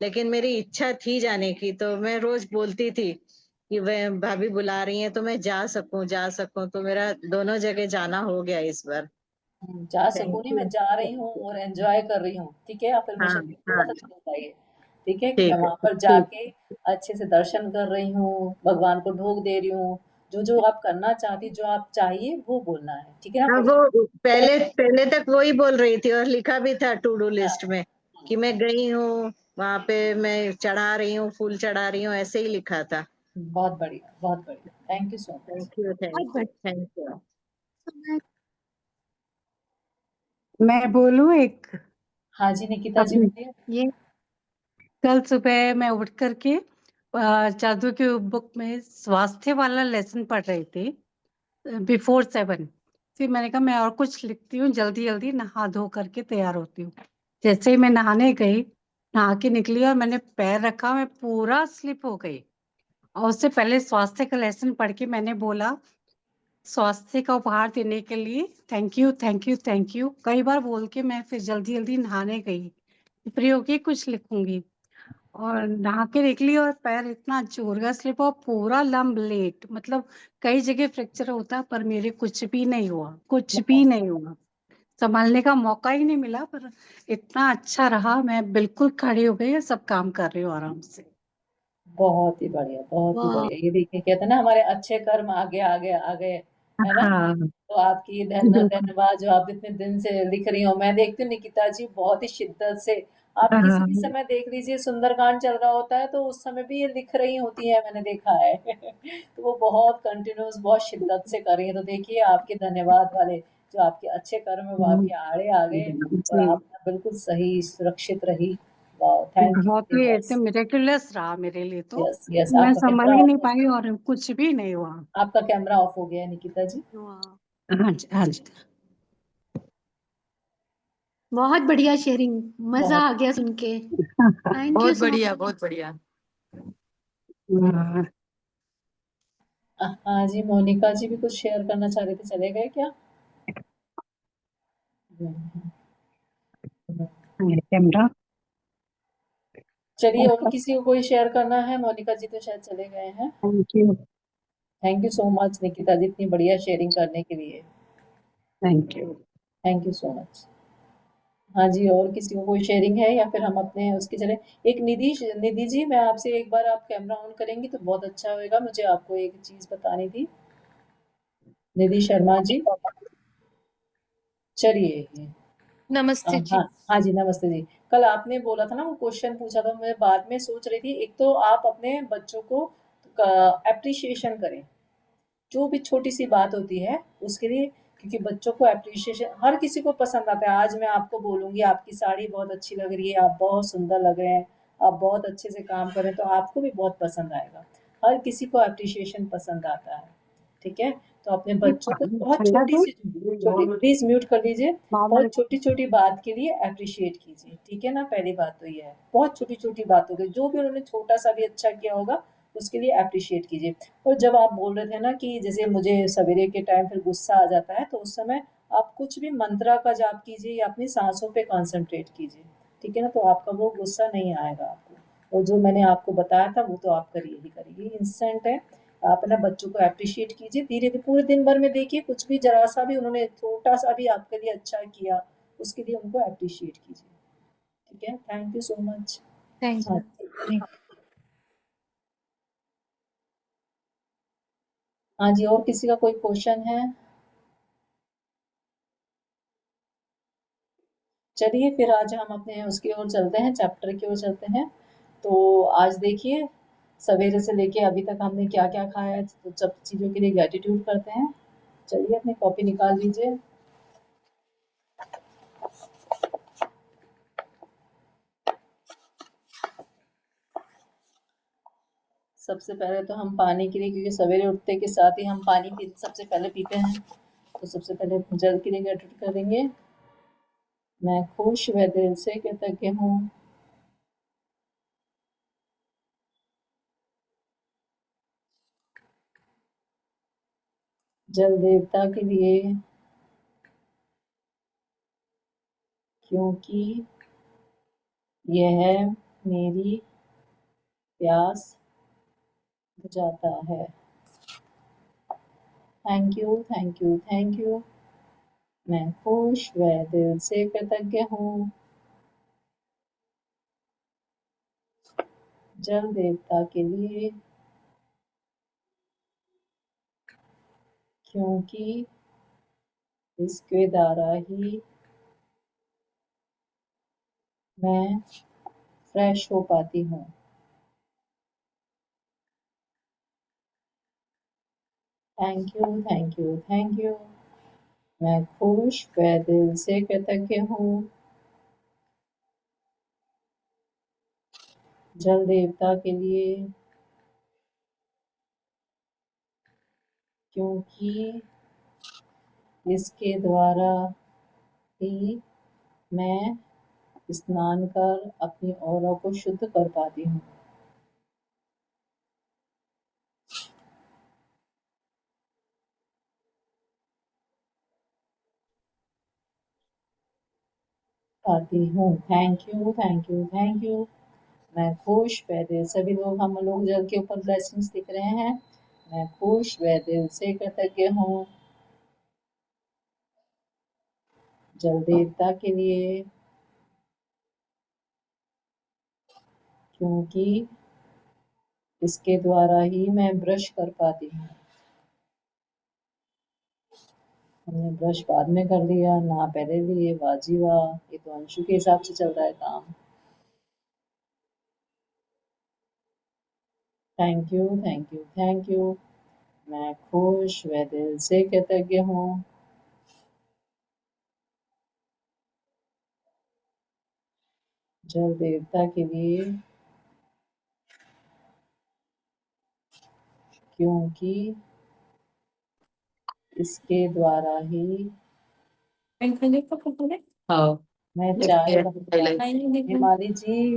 लेकिन मेरी इच्छा थी जाने की। तो मैं रोज बोलती थी कि वह भाभी बुला रही हैं तो मैं जा सकूं। तो मेरा दोनों जगह जाना हो गया इस बार। जा सकूं थैंक नहीं, मैं यू। जा रही हूँ और एंजॉय कर रही हूँ, ठीक है? हाँ अफर्मेशन थोड़ा हाँ, सा चल पाइए, ठीक है? कि मैं ठीक है, वहां पर ठीक। जाके अच्छे से दर्शन कर रही हूँ, भगवान को ढोक दे रही हूँ। जो जो आप करना चाहती, जो आप चाहिए वो बोलना है, ठीक है ना? हाँ, और वो पहले पहले तक वही बोल रही थी और लिखा भी था टू डू हाँ, लिस्ट में कि मैं गई हूँ वहां पे, मैं चढ़ा रही हूँ, फूल चढ़ा रही हूँ, ऐसे ही लिखा था। बहुत बढ़िया, बहुत बढ़िया। Thank you so much. Thank you, बहुत थैंक यू, थैंक यू। बढ़िया। मैं बोलूं एक हाँ जी, निकिता जी अपनी? बोलिए। ये कल सुबह मैं उठ करके जादू की बुक में स्वास्थ्य वाला लेसन पढ़ रही थी, बिफोर 7। फिर मैंने कहा मैं और कुछ लिखती हूँ, जल्दी जल्दी नहा धो करके तैयार होती हूँ। जैसे ही मैं नहाने गई, नहा के निकली और मैंने पैर रखा, मैं पूरा स्लिप हो गई। और उससे पहले स्वास्थ्य का लेसन पढ़ के मैंने बोला, स्वास्थ्य का उपहार देने के लिए thank you, thank you, thank you कई बार बोल के मैं फिर जल्दी जल्दी नहाने गई, फ्री होके कुछ लिखूंगी। और नहा के निकली और पैर इतना जोर का स्लिप हुआ, पूरा लंब लेट, मतलब कई जगह फ्रैक्चर होता है पर मेरे कुछ भी नहीं हुआ, कुछ भी नहीं हुआ। संभालने का मौका ही नहीं मिला, पर इतना अच्छा रहा, मैं बिल्कुल खड़ी हो गई और सब काम कर रही हूँ आराम से। बहुत ही बढ़िया, बहुत ही वाह, बढ़िया। ये देखिए, कहते हैं ना हमारे अच्छे कर्म आगे आगे आ गए, है ना? हाँ, तो आपकी बिल्कुल। धन्यवाद जो आप इतने दिन से लिख रही हो। मैं देखती हूँ निकिता जी बहुत ही शिद्दत से, आप किसी हाँ, भी समय देख लीजिए, सुंदरकांड चल रहा होता है तो उस समय भी ये लिख रही होती है, मैंने देखा है। तो वो बहुत कंटिन्यूस, बहुत शिद्दत से कर रही है। तो देखिए, आपके धन्यवाद वाले जो आपके अच्छे कर्म है वो आपके आड़े आ गए और जी, आप बिल्कुल सही सुरक्षित रही। वाह, थैंक यू बहुत वेरी ही मच। एकदम मिरेकुलस रहा मेरे लिए तो। यस यस, मैं आपका संभल कैमरा ही नहीं ऑफ, पाई और कुछ भी नहीं हुआ। आपका कैमरा ऑफ हो गया है निकिता जी। वाह, हाँ जी, हाँ जी। बहुत बढ़िया शेयरिंग, मजा बहुत आ गया सुन के। थैंक यू बहुत सो बढ़िया, मच। बहुत बढ़िया। हाँ, हाँ जी, मोनिका जी भी कुछ शेयर करना चाह रहे थे, चले गए क्या? कैमरा। चलिए, और किसी को कोई शेयर करना है? मोनिका जी तो शायद चले गए हैं। Thank you, thank you so much Nikita ji, इतनी बढ़िया शेयरिंग करने के लिए। Thank you. Thank you so much. हाँ जी, और किसी को कोई शेयरिंग है या फिर हम अपने उसकी चले। एक निधि जी, मैं आपसे एक बार आप कैमरा ऑन करेंगी तो बहुत अच्छा होएगा, मुझे आपको एक चीज बतानी थी। निधि शर्मा जी, चलिए। नमस्ते जी। हाँ हाँ जी, नमस्ते जी। कल आपने बोला था ना, वो क्वेश्चन पूछा था, मैं बाद में सोच रही थी, एक तो आप अपने बच्चों को एप्रिशिएशन करें, जो भी छोटी सी बात होती है उसके लिए, क्योंकि बच्चों को एप्रिशिएशन हर किसी को पसंद आता है। आज मैं आपको बोलूंगी आपकी साड़ी बहुत अच्छी लग रही है, आप बहुत सुंदर लग रहे हैं, आप बहुत अच्छे से काम कर रहे हैं, तो आपको भी बहुत पसंद आएगा। हर किसी को एप्रिशिएशन पसंद आता है, ठीक है। तो अपने ये बच्चों को पानी बहुत ठंडा छोटी दूध सी, छोटी, प्लीज म्यूट कर दीजिए। नॉर्मल। बहुत छोटी छोटी बात के लिए अप्रिशिएट कीजिए, ठीक है ना। पहली बात तो ये है, बहुत छोटी छोटी बातों के, जो भी उन्होंने छोटा सा भी अच्छा किया होगा उसके लिए अप्रिशिएट कीजिए। और जब आप बोल रहे थे ना कि जैसे मुझे सवेरे के टाइम फिर गुस्सा आ जाता है, तो उस समय आप कुछ भी मंत्रा का जाप कीजिए या अपनी सांसों पे कंसंट्रेट कीजिए, ठीक है ना। तो आपका वो गुस्सा नहीं आएगा आपको। और जो मैंने आपको बताया था वो तो आप करिए ही करिए, इंस्टेंट है। आप ना बच्चों को अप्रिशिएट कीजिए, धीरे धीरे पूरे दिन भर में देखिए, कुछ भी जरा सा भी उन्होंने छोटा सा भी आपके लिए अच्छा किया, उसके लिए उनको अप्रिशिएट कीजिए, ठीक है। Thank you so much. Thank हाँ, यू। हाँ जी, और किसी का कोई क्वेश्चन है? चलिए फिर आज हम अपने उसकी ओर चलते हैं, चैप्टर की ओर चलते हैं। तो आज देखिए, सवेरे से लेके अभी तक हमने क्या क्या खाया है, तो सब चीज़ों के लिए ग्रेटिट्यूड करते हैं। चलिए अपनी कॉपी निकाल लीजिए। सबसे पहले तो हम पानी के लिए, क्योंकि सवेरे उठते के साथ ही हम पानी सबसे पहले पीते हैं, तो सबसे पहले जल के लिए ग्रेटिट्यूड करेंगे। मैं खुश व दिल से कृतज्ञ हूँ। जल देवता के लिए, क्योंकि यह मेरी प्यास बुझाता है। Thank you, thank you, thank you. मैं खुश व दिल से कृतज्ञ हूँ। जल देवता के लिए, क्योंकि इसके द्वारा ही मैं फ्रेश हो पाती हूँ। Thank you, thank you, thank you. मैं खुश व दिल से कृतज्ञ हूँ। जल देवता के लिए, क्योंकि इसके द्वारा ही मैं स्नान कर अपनी ऑरा को शुद्ध कर पाती हूँ। पाती हूँ। Thank you, thank you, thank you. मैं खुश व दिल, सभी लोग, हम लोग जल के ऊपर ब्लेसिंग्स लिख रहे हैं। मैं खुश व दिल से कृतज्ञ हूँ। जल देवता के लिए, क्योंकि इसके द्वारा ही मैं ब्रश कर पाती हूँ। हमने ब्रश बाद में कर लिया ना, पहले लिए, वाह जी वाह, ये तो अंशु के हिसाब से चल रहा है काम। Thank you, thank you, thank you. मैं खुश व दिल से कृतज्ञ हूँ। जल देवता के लिए, क्योंकि इसके द्वारा ही हाँ, मैं चाय देखिए, बना, हिमाली जी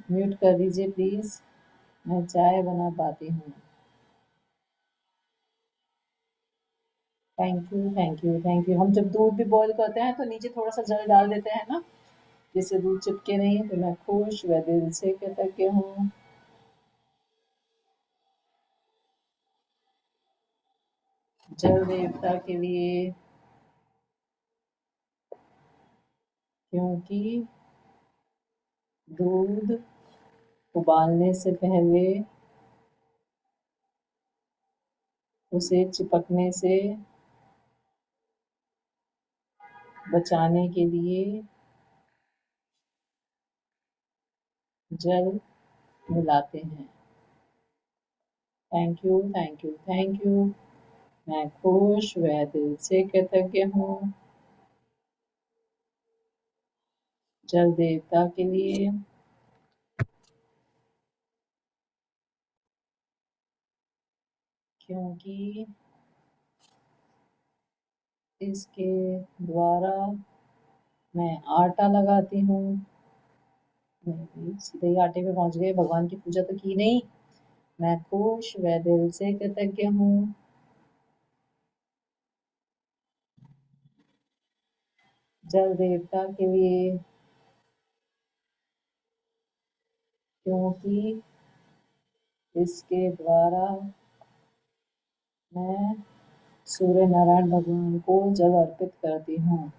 म्यूट कर दीजिए प्लीज। मैं चाय बना पाती हूँ। Thank you, thank you, thank you. हम जब दूध भी बॉईल करते हैं तो नीचे थोड़ा सा जल डाल देते हैं ना, जिससे दूध चिपके नहीं। तो मैं खुश व दिल से कृतज्ञ हूँ। जल देवता के लिए, क्योंकि दूध उबालने से पहले उसे चिपकने से बचाने के लिए जल मिलाते हैं। Thank you, thank you, thank you. मैं खुश व दिल से कृतज्ञ हूँ जल देवता के लिए, क्योंकि इसके द्वारा मैं आटा लगाती हूँ। नहीं, सीधे ही आटे पे पहुंच गए, भगवान की पूजा तो की नहीं। मैं खुश व दिल से कृतज्ञ हूँ जल देवता के लिए, क्योंकि इसके द्वारा मैं सूर्य नारायण भगवान को जल अर्पित करती हूँ।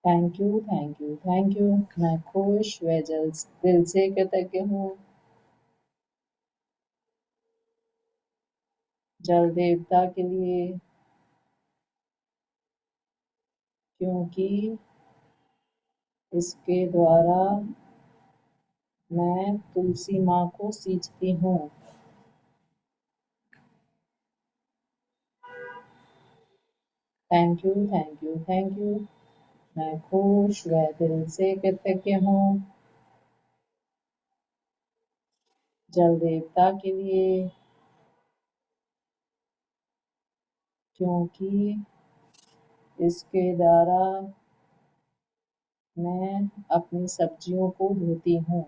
Thank you, thank you, thank you. मैं खुश व दिल से कृतज्ञ हूँ जल देवता के लिए, क्योंकि इसके द्वारा मैं तुलसी माँ को सींचती हूँ। Thank you, thank you, thank you. मैं खुश व दिल से कृतज्ञ हूँ जल देवता के लिए, क्योंकि इसके द्वारा मैं अपनी सब्जियों को धोती हूँ।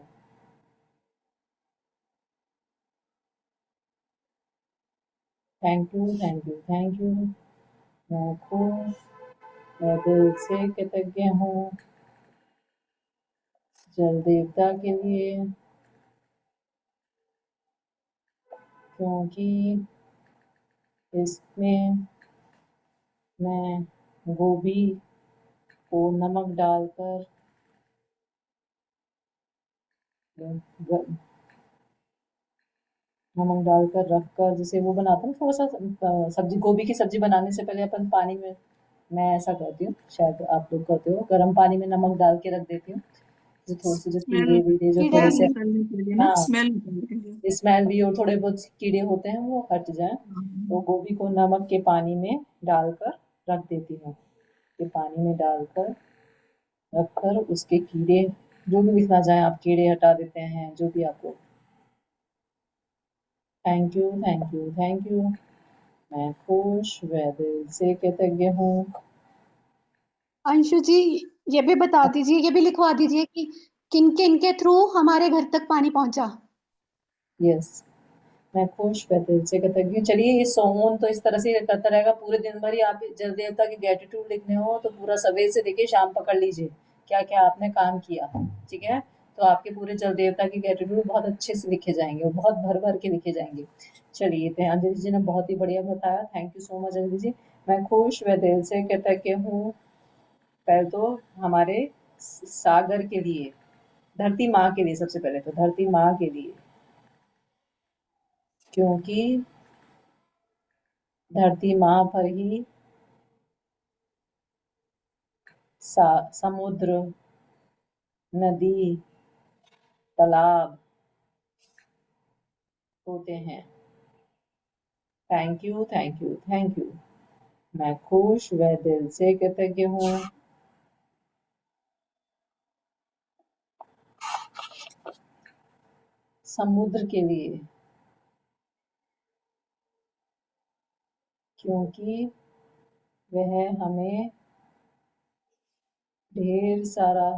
Thank you, thank you, thank you. मैं खुश व दिल से कृतज्ञ हूँ जल देवता के लिए, क्योंकि इसमें मैं गोभी को नमक डालकर रखकर, जैसे वो बनाते हैं थोड़ा सा सब्जी, गोभी की सब्जी बनाने से पहले अपन पानी में, मैं ऐसा करती हूँ, शायद आप लोग करते हो, गर्म पानी में नमक डाल के रख देती हूँ, जो थोड़े से जो कीड़े वीड़े जो थोड़े से, हाँ, स्मेल भी और थोड़े बहुत कीड़े होते हैं वो हट जाए, तो गोभी को नमक के पानी में डालकर रख देती हूँ। ये पानी में डालकर रखकर उसके कीड़े जो भी दिखना चाहे आप कीड़े हटा देते हैं, जो भी आपको। Thank you, thank you, thank you. मैं खुश व दिल से कृतज्ञ हूँ। अंशु जी, ये भी बता दीजिए, ये भी लिखवा दीजिए कि किन किन के थ्रू हमारे घर तक पानी पहुंचा। यस, मैं खुश व दिल से कृतज्ञ हूँ। चलिए, ये सोमोन तो इस तरह से करता रहेगा पूरे दिन भर ही। आप जल देवता की ग्रेटिट्यूड लिखने हो तो पूरा सवेर से लेके शाम पकड़ लीजिए, क्या क्या आपने काम किया, ठीक है? तो आपके पूरे जल देवता की ग्रेटिट्यूड बहुत अच्छे से लिखे जाएंगे और बहुत भर भर के लिखे जाएंगे। चलिए, तो अंजलि जी ने बहुत ही बढ़िया बताया, thank you so much Anjali ji. मैं खुश व दिल से कृतज्ञ हूँ पहले तो हमारे सागर के लिए, धरती माँ के लिए, सबसे पहले तो धरती माँ के लिए, क्योंकि धरती माँ पर ही समुद्र, नदी, तालाब होते हैं। Thank you, thank you, thank you. मैं खुश व दिल से कृतज्ञ हूँ समुद्र के लिए, क्योंकि वह हमें ढेर सारा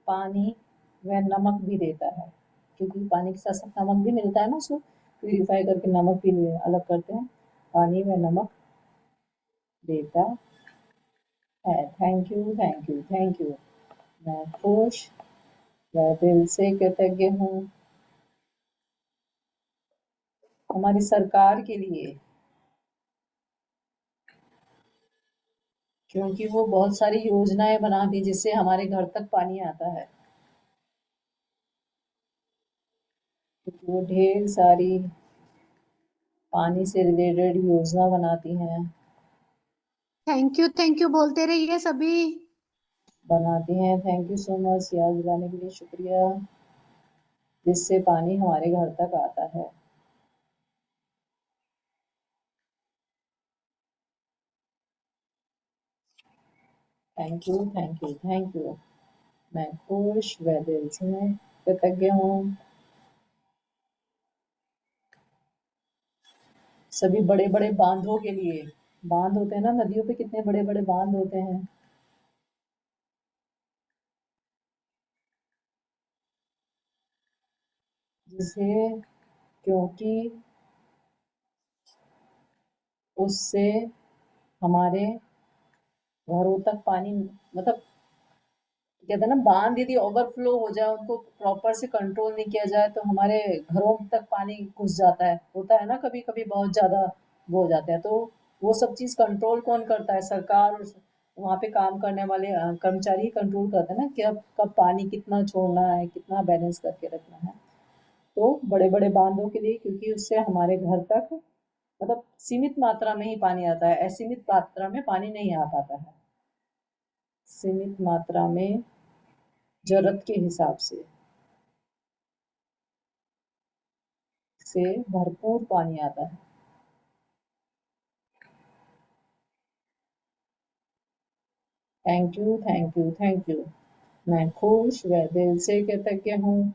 पानी व नमक भी देता है, क्योंकि पानी के साथ साथ नमक भी मिलता है ना, उसको प्यूरिफाई करके नमक भी अलग करते हैं, पानी व नमक देता है। Thank you, thank you, thank you. मैं खुश व दिल से कृतज्ञ हूँ हमारी सरकार के लिए, क्योंकि वो बहुत सारी योजनाएं बनाती जिससे हमारे घर तक पानी आता है, क्योंकि वो ढेर सारी पानी से रिलेटेड योजना बनाती हैं, थैंक यू बोलते रहिए सभी। बनाती हैं। थैंक यू सो मच, याद दिलाने के लिए शुक्रिया, जिससे पानी हमारे घर तक आता है। Thank you, thank you, thank you. मैं खुश व दिल से कृतज्ञ हूँ। सभी बड़े बड़े बांधों के लिए, बांध होते हैं ना नदियों पे, कितने बड़े बड़े बांध होते हैं, जिसे, क्योंकि उससे हमारे घरों तक पानी, मतलब कहते हैं ना, बांध यदि ओवरफ्लो हो जाए, उनको प्रॉपर से कंट्रोल नहीं किया जाए तो हमारे घरों तक पानी घुस जाता है, होता है ना कभी कभी बहुत ज्यादा वो हो जाते हैं। तो वो सब चीज कंट्रोल कौन करता है? सरकार और वहाँ पे काम करने वाले कर्मचारी कंट्रोल करते हैं ना, कि अब कब पानी कितना छोड़ना है, कितना बैलेंस करके रखना है। तो बड़े बड़े बांधों के लिए, क्योंकि उससे हमारे घर तक मतलब सीमित मात्रा में ही पानी आता है, असीमित मात्रा में पानी नहीं आ पाता है, सीमित मात्रा में जरूरत के हिसाब से भरपूर पानी आता है। Thank you, thank you, thank you. मैं खुश व दिल से कृतज्ञ हूँ।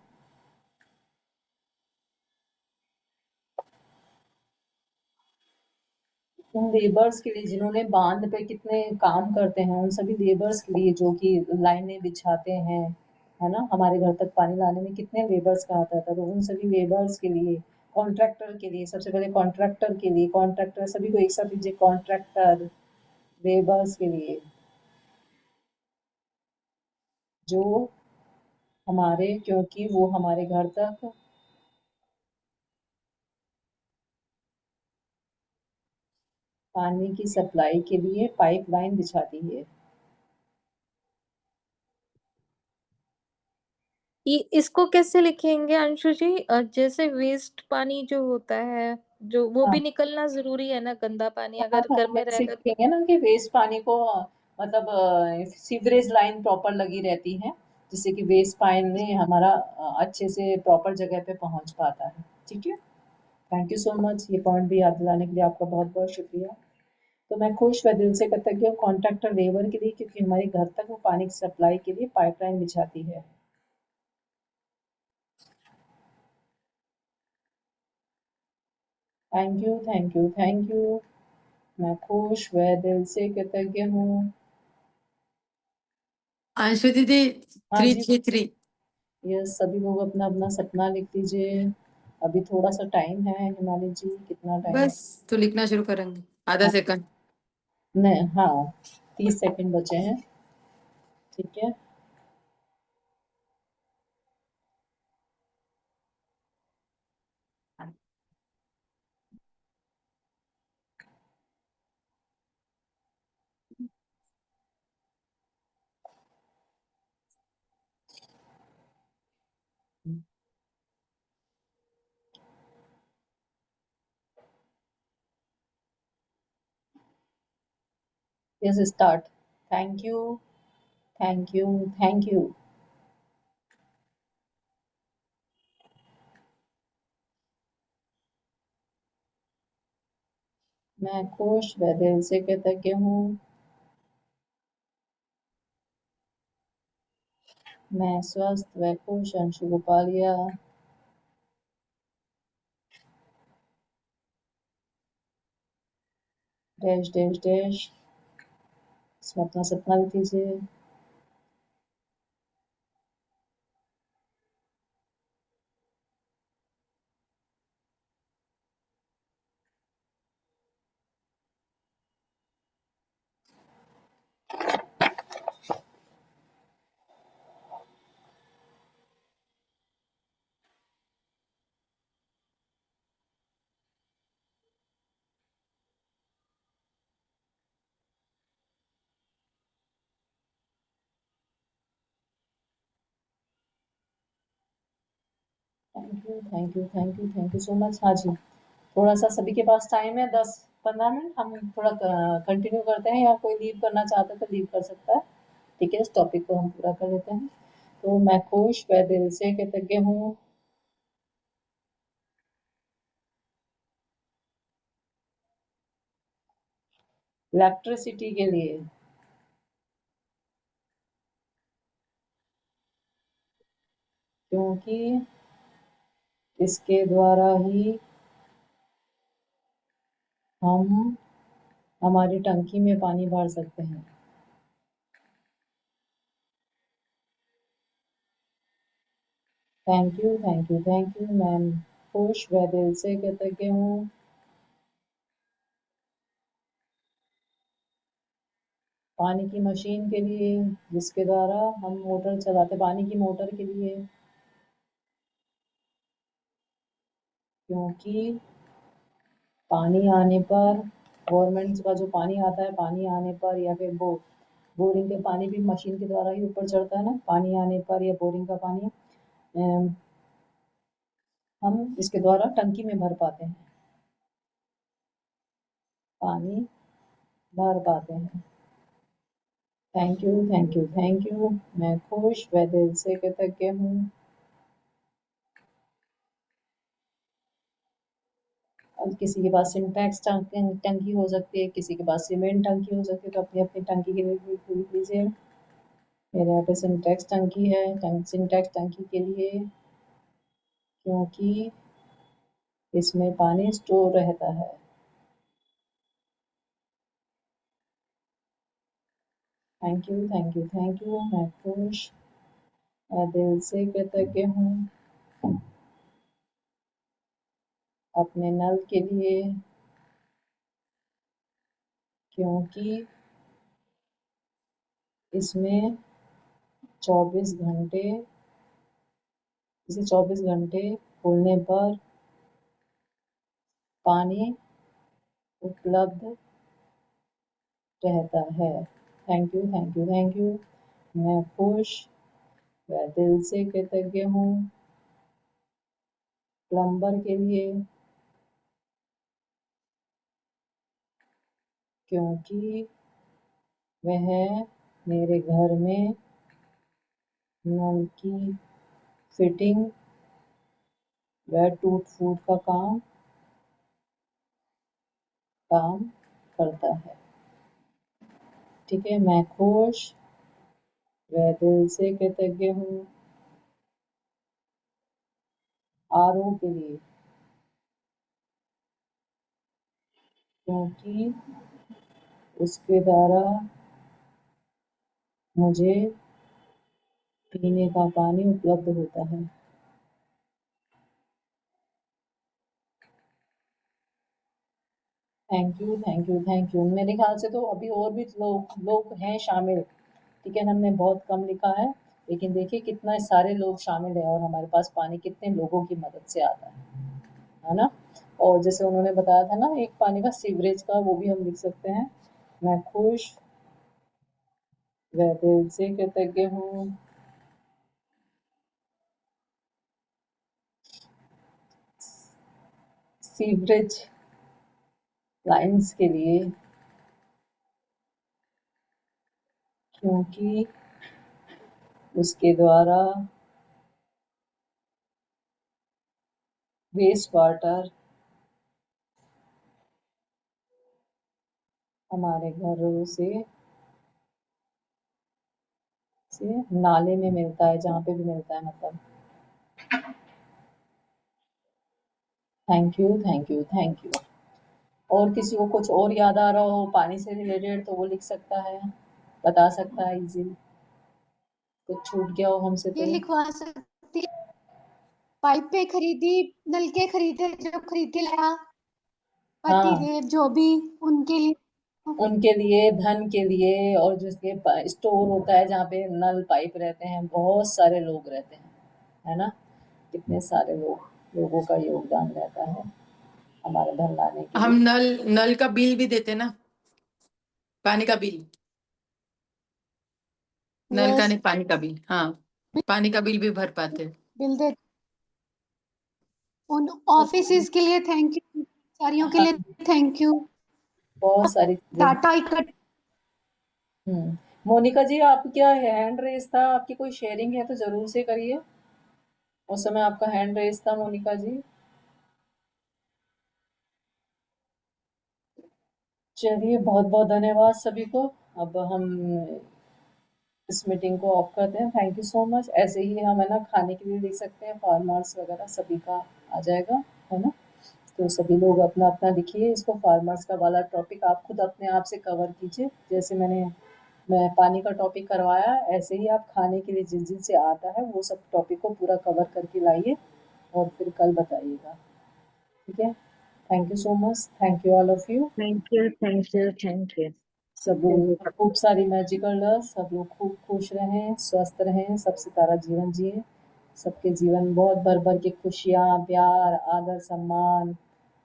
उन लेबर्स के लिए जिन्होंने बांध पे कितने काम करते हैं, उन सभी लेबर्स के लिए जो कि लाइनें बिछाते हैं, है ना, हमारे घर तक पानी लाने में कितने लेबर्स का आता था, तो उन सभी लेबर्स के लिए, कॉन्ट्रैक्टर के लिए, सबसे पहले कॉन्ट्रैक्टर के लिए, कॉन्ट्रैक्टर सभी को एक साथ लीजिए, कॉन्ट्रैक्टर, लेबर्स के लिए, जो हमारे, क्योंकि वो हमारे घर तक पानी की सप्लाई के लिए पाइपलाइन बिछाती है। ये इसको कैसे लिखेंगे अंशु जी? जैसे वेस्ट पानी जो होता है, जो वो हाँ भी निकलना जरूरी है ना, गंदा पानी हाँ अगर हाँ, घर में वैसे रहेगा तो। लिखेंगे ना कि वेस्ट पानी को मतलब सीवरेज लाइन प्रॉपर लगी रहती है, जिससे कि वेस्ट पानी हमारा अच्छे से प्रॉपर जगह पे पहुंच पाता है। ठीक है, थैंक यू सो मच, ये पॉइंट भी याद दिलाने के लिए आपका बहुत बहुत शुक्रिया। तो मैं खुश व दिल से कृतज्ञ हूँ कॉन्ट्रैक्टर लेबर के लिए, क्योंकि हमारे घर तक वो पानी की सप्लाई के लिए पाइपलाइन बिछाती है। Thank you, thank you, thank you. मैं खुश व दिल से कृतज्ञ हूँ। अंशु दीदी, हाँ थ्री जी, थ्री थ्री। ये सभी लोग अपना अपना सपना लिख लीजिए। अभी थोड़ा सा टाइम है, हिमालय जी, कितना टाइम है? बस तो लिखना शुरू करेंगे, आधा हाँ, सेकंड। नहीं, हाँ, 30 सेकंड बचे हैं। ठीक है, yes start. Thank you, thank you, thank you. मैं खुश व दिल से कृतज्ञ हूँ। मैं स्वस्थ व खुश अंशु गोपालिया। डैश डैश डैश, इसमें अपना सपना लिख लीजिए। Thank you so much. हाँ जी, थोड़ा सा सभी के पास टाइम है, 10-15 मिनट, हम थोड़ा कंटिन्यू करते हैं, या कोई लीव करना चाहता है तो लीव कर सकता है। ठीक है, इस टॉपिक को हम पूरा कर लेते हैं। तो मैं खुश व दिल से कृतज्ञ हूँ इलेक्ट्रिसिटी के लिए, क्योंकि इसके द्वारा ही हम हमारी टंकी में पानी भर सकते हैं। Thank you. मैं खुश व दिल से कृतज्ञ हूँ पानी की मशीन के लिए, जिसके द्वारा हम मोटर चलाते, पानी की मोटर के लिए, क्योंकि पानी आने पर, गवर्नमेंट का जो पानी आता है, पानी आने पर, या फिर बोरिंग के पानी भी मशीन के द्वारा ही ऊपर चढ़ता है ना, पानी आने पर या बोरिंग का पानी हम इसके द्वारा टंकी में भर पाते हैं, पानी भर पाते हैं। Thank you. मैं खुश व दिल से कृतज्ञ हूँ। अब किसी के पास सिंटेक्स टंकी हो सकती है, किसी के पास सीमेंट टंकी हो सकती है, तो अपनी अपनी टंकी के लिए लिख लीजिए। मेरे यहाँ पे सिंटेक्स टंकी है, सिंटेक्स टंकी के लिए, क्योंकि इसमें पानी स्टोर रहता है। Thank you. मैं खुश दिल से कृतज्ञ हूँ अपने नल के लिए, क्योंकि इसमें 24 घंटे, इसे 24 घंटे खोलने पर पानी उपलब्ध रहता है। Thank you. मैं खुश व दिल से कृतज्ञ हूँ प्लम्बर के लिए, क्योंकि वह मेरे घर में नल की फिटिंग व टूट फूट का काम करता है। ठीक है, मैं खुश व दिल से कृतज्ञ हूँ आरओ के लिए, क्योंकि उसके द्वारा मुझे पीने का पानी उपलब्ध होता है। Thank you. मेरे ख्याल से तो अभी और भी लोग हैं शामिल। ठीक है, हमने बहुत कम लिखा है, लेकिन देखिए कितना सारे लोग शामिल हैं, और हमारे पास पानी कितने लोगों की मदद से आता है ना। और जैसे उन्होंने बताया था ना, एक पानी का सीवरेज का, वो भी हम लिख सकते हैं। मैं खुश व दिल से कृतज्ञ हूँ सीवरेज लाइंस के लिए, क्योंकि उसके द्वारा वेस्ट वाटर हमारे घरों से नाले में मिलता है, जहाँ पे भी मिलता है मतलब। Thank you. और किसी को कुछ और याद आ रहा हो पानी से रिलेटेड, तो वो लिख सकता है, बता सकता है इजीली। कुछ छूट गया हो हमसे ये तो। लिखवा सकती है, पाइपें खरीदी, नलके खरीदे, जो खरीद के लाया, पति हाँ, देव जो भी, उनके लिए। उनके लिए, धन के लिए, और जिसके स्टोर होता है, जहाँ पे नल पाइप रहते हैं, बहुत सारे लोग रहते हैं, है ना। कितने सारे लोगों का योगदान रहता है हमारे धन लाने के हम लिए। नल नल का बिल भी देते ना, पानी का बिल, नल का यस, नहीं, पानी का बिल। हाँ, पानी का बिल भी भर पाते। बिल दे उन ऑफिसेस के लिए थैंक यू, कर्मचारियों के लिए थैंक यू, बहुत सारी चीजें। डाटा इकट्ठा। मोनिका जी, आप क्या हैंड रेस था, आपकी कोई शेयरिंग है तो जरूर से करिए। उस समय आपका हैंड रेस था मोनिका जी। चलिए, बहुत बहुत धन्यवाद सभी को। अब हम इस मीटिंग को ऑफ करते हैं। Thank you so much. ऐसे ही हम है ना खाने के लिए देख सकते हैं, फार्मर्स वगैरह सभी का आ जाएगा, है ना। तो सभी लोग अपना अपना लिखिए इसको, फार्मर्स का वाला टॉपिक आप खुद अपने आप से कवर कीजिए। जैसे मैं पानी का टॉपिक करवाया, ऐसे ही आप खाने के लिए जिस जिन से आता है वो सब टॉपिक को पूरा कवर करके लाइए और फिर कल बताइएगा, ठीक है। Thank you so much, thank you all of you. Thank you, thank you, thank you. सब लोग खूब सारी मैजिकल डस्ट, सब लोग खूब खुश रहें, स्वस्थ रहें, सब सितारा जीवन जिए। सबके जीवन बहुत भर भर के खुशियाँ, प्यार, आदर, सम्मान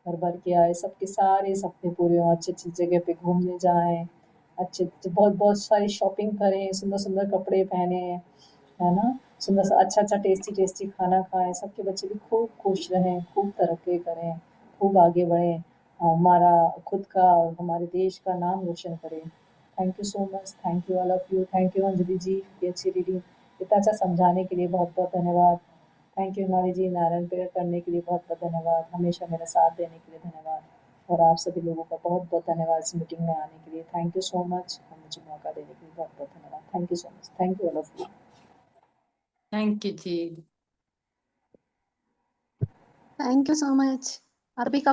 भर भर के आए। सबके सारे सपने पूरे हों, अच्छी अच्छी जगह पे घूमने जाएं, अच्छे बहुत बहुत सारी शॉपिंग करें, सुंदर सुंदर कपड़े पहने, है ना। सुंदर सा अच्छा अच्छा टेस्टी टेस्टी खाना खाएं। सबके बच्चे भी खूब खुश रहें, खूब तरक्की करें, खूब आगे बढ़ें, हमारा खुद का, हमारे देश का नाम रोशन करें। Thank you so much, thank you all of you. Thank you Anjali ji, ये अच्छी रीडिंग इतना अच्छा समझाने के लिए बहुत बहुत धन्यवाद। थैंक यू हिमाली जी, नारायण प्रेयर करने के लिए बहुत बहुत धन्यवाद। हमेशा मेरा साथ देने के लिए धन्यवाद। और आप सभी लोगों का बहुत बहुत धन्यवाद इस मीटिंग में आने के लिए। थैंक यू सो मच, और मुझे मौका देने के लिए बहुत बहुत धन्यवाद। Thank you so much, thank you all of you. Thank you जी। Thank you so much. अभी का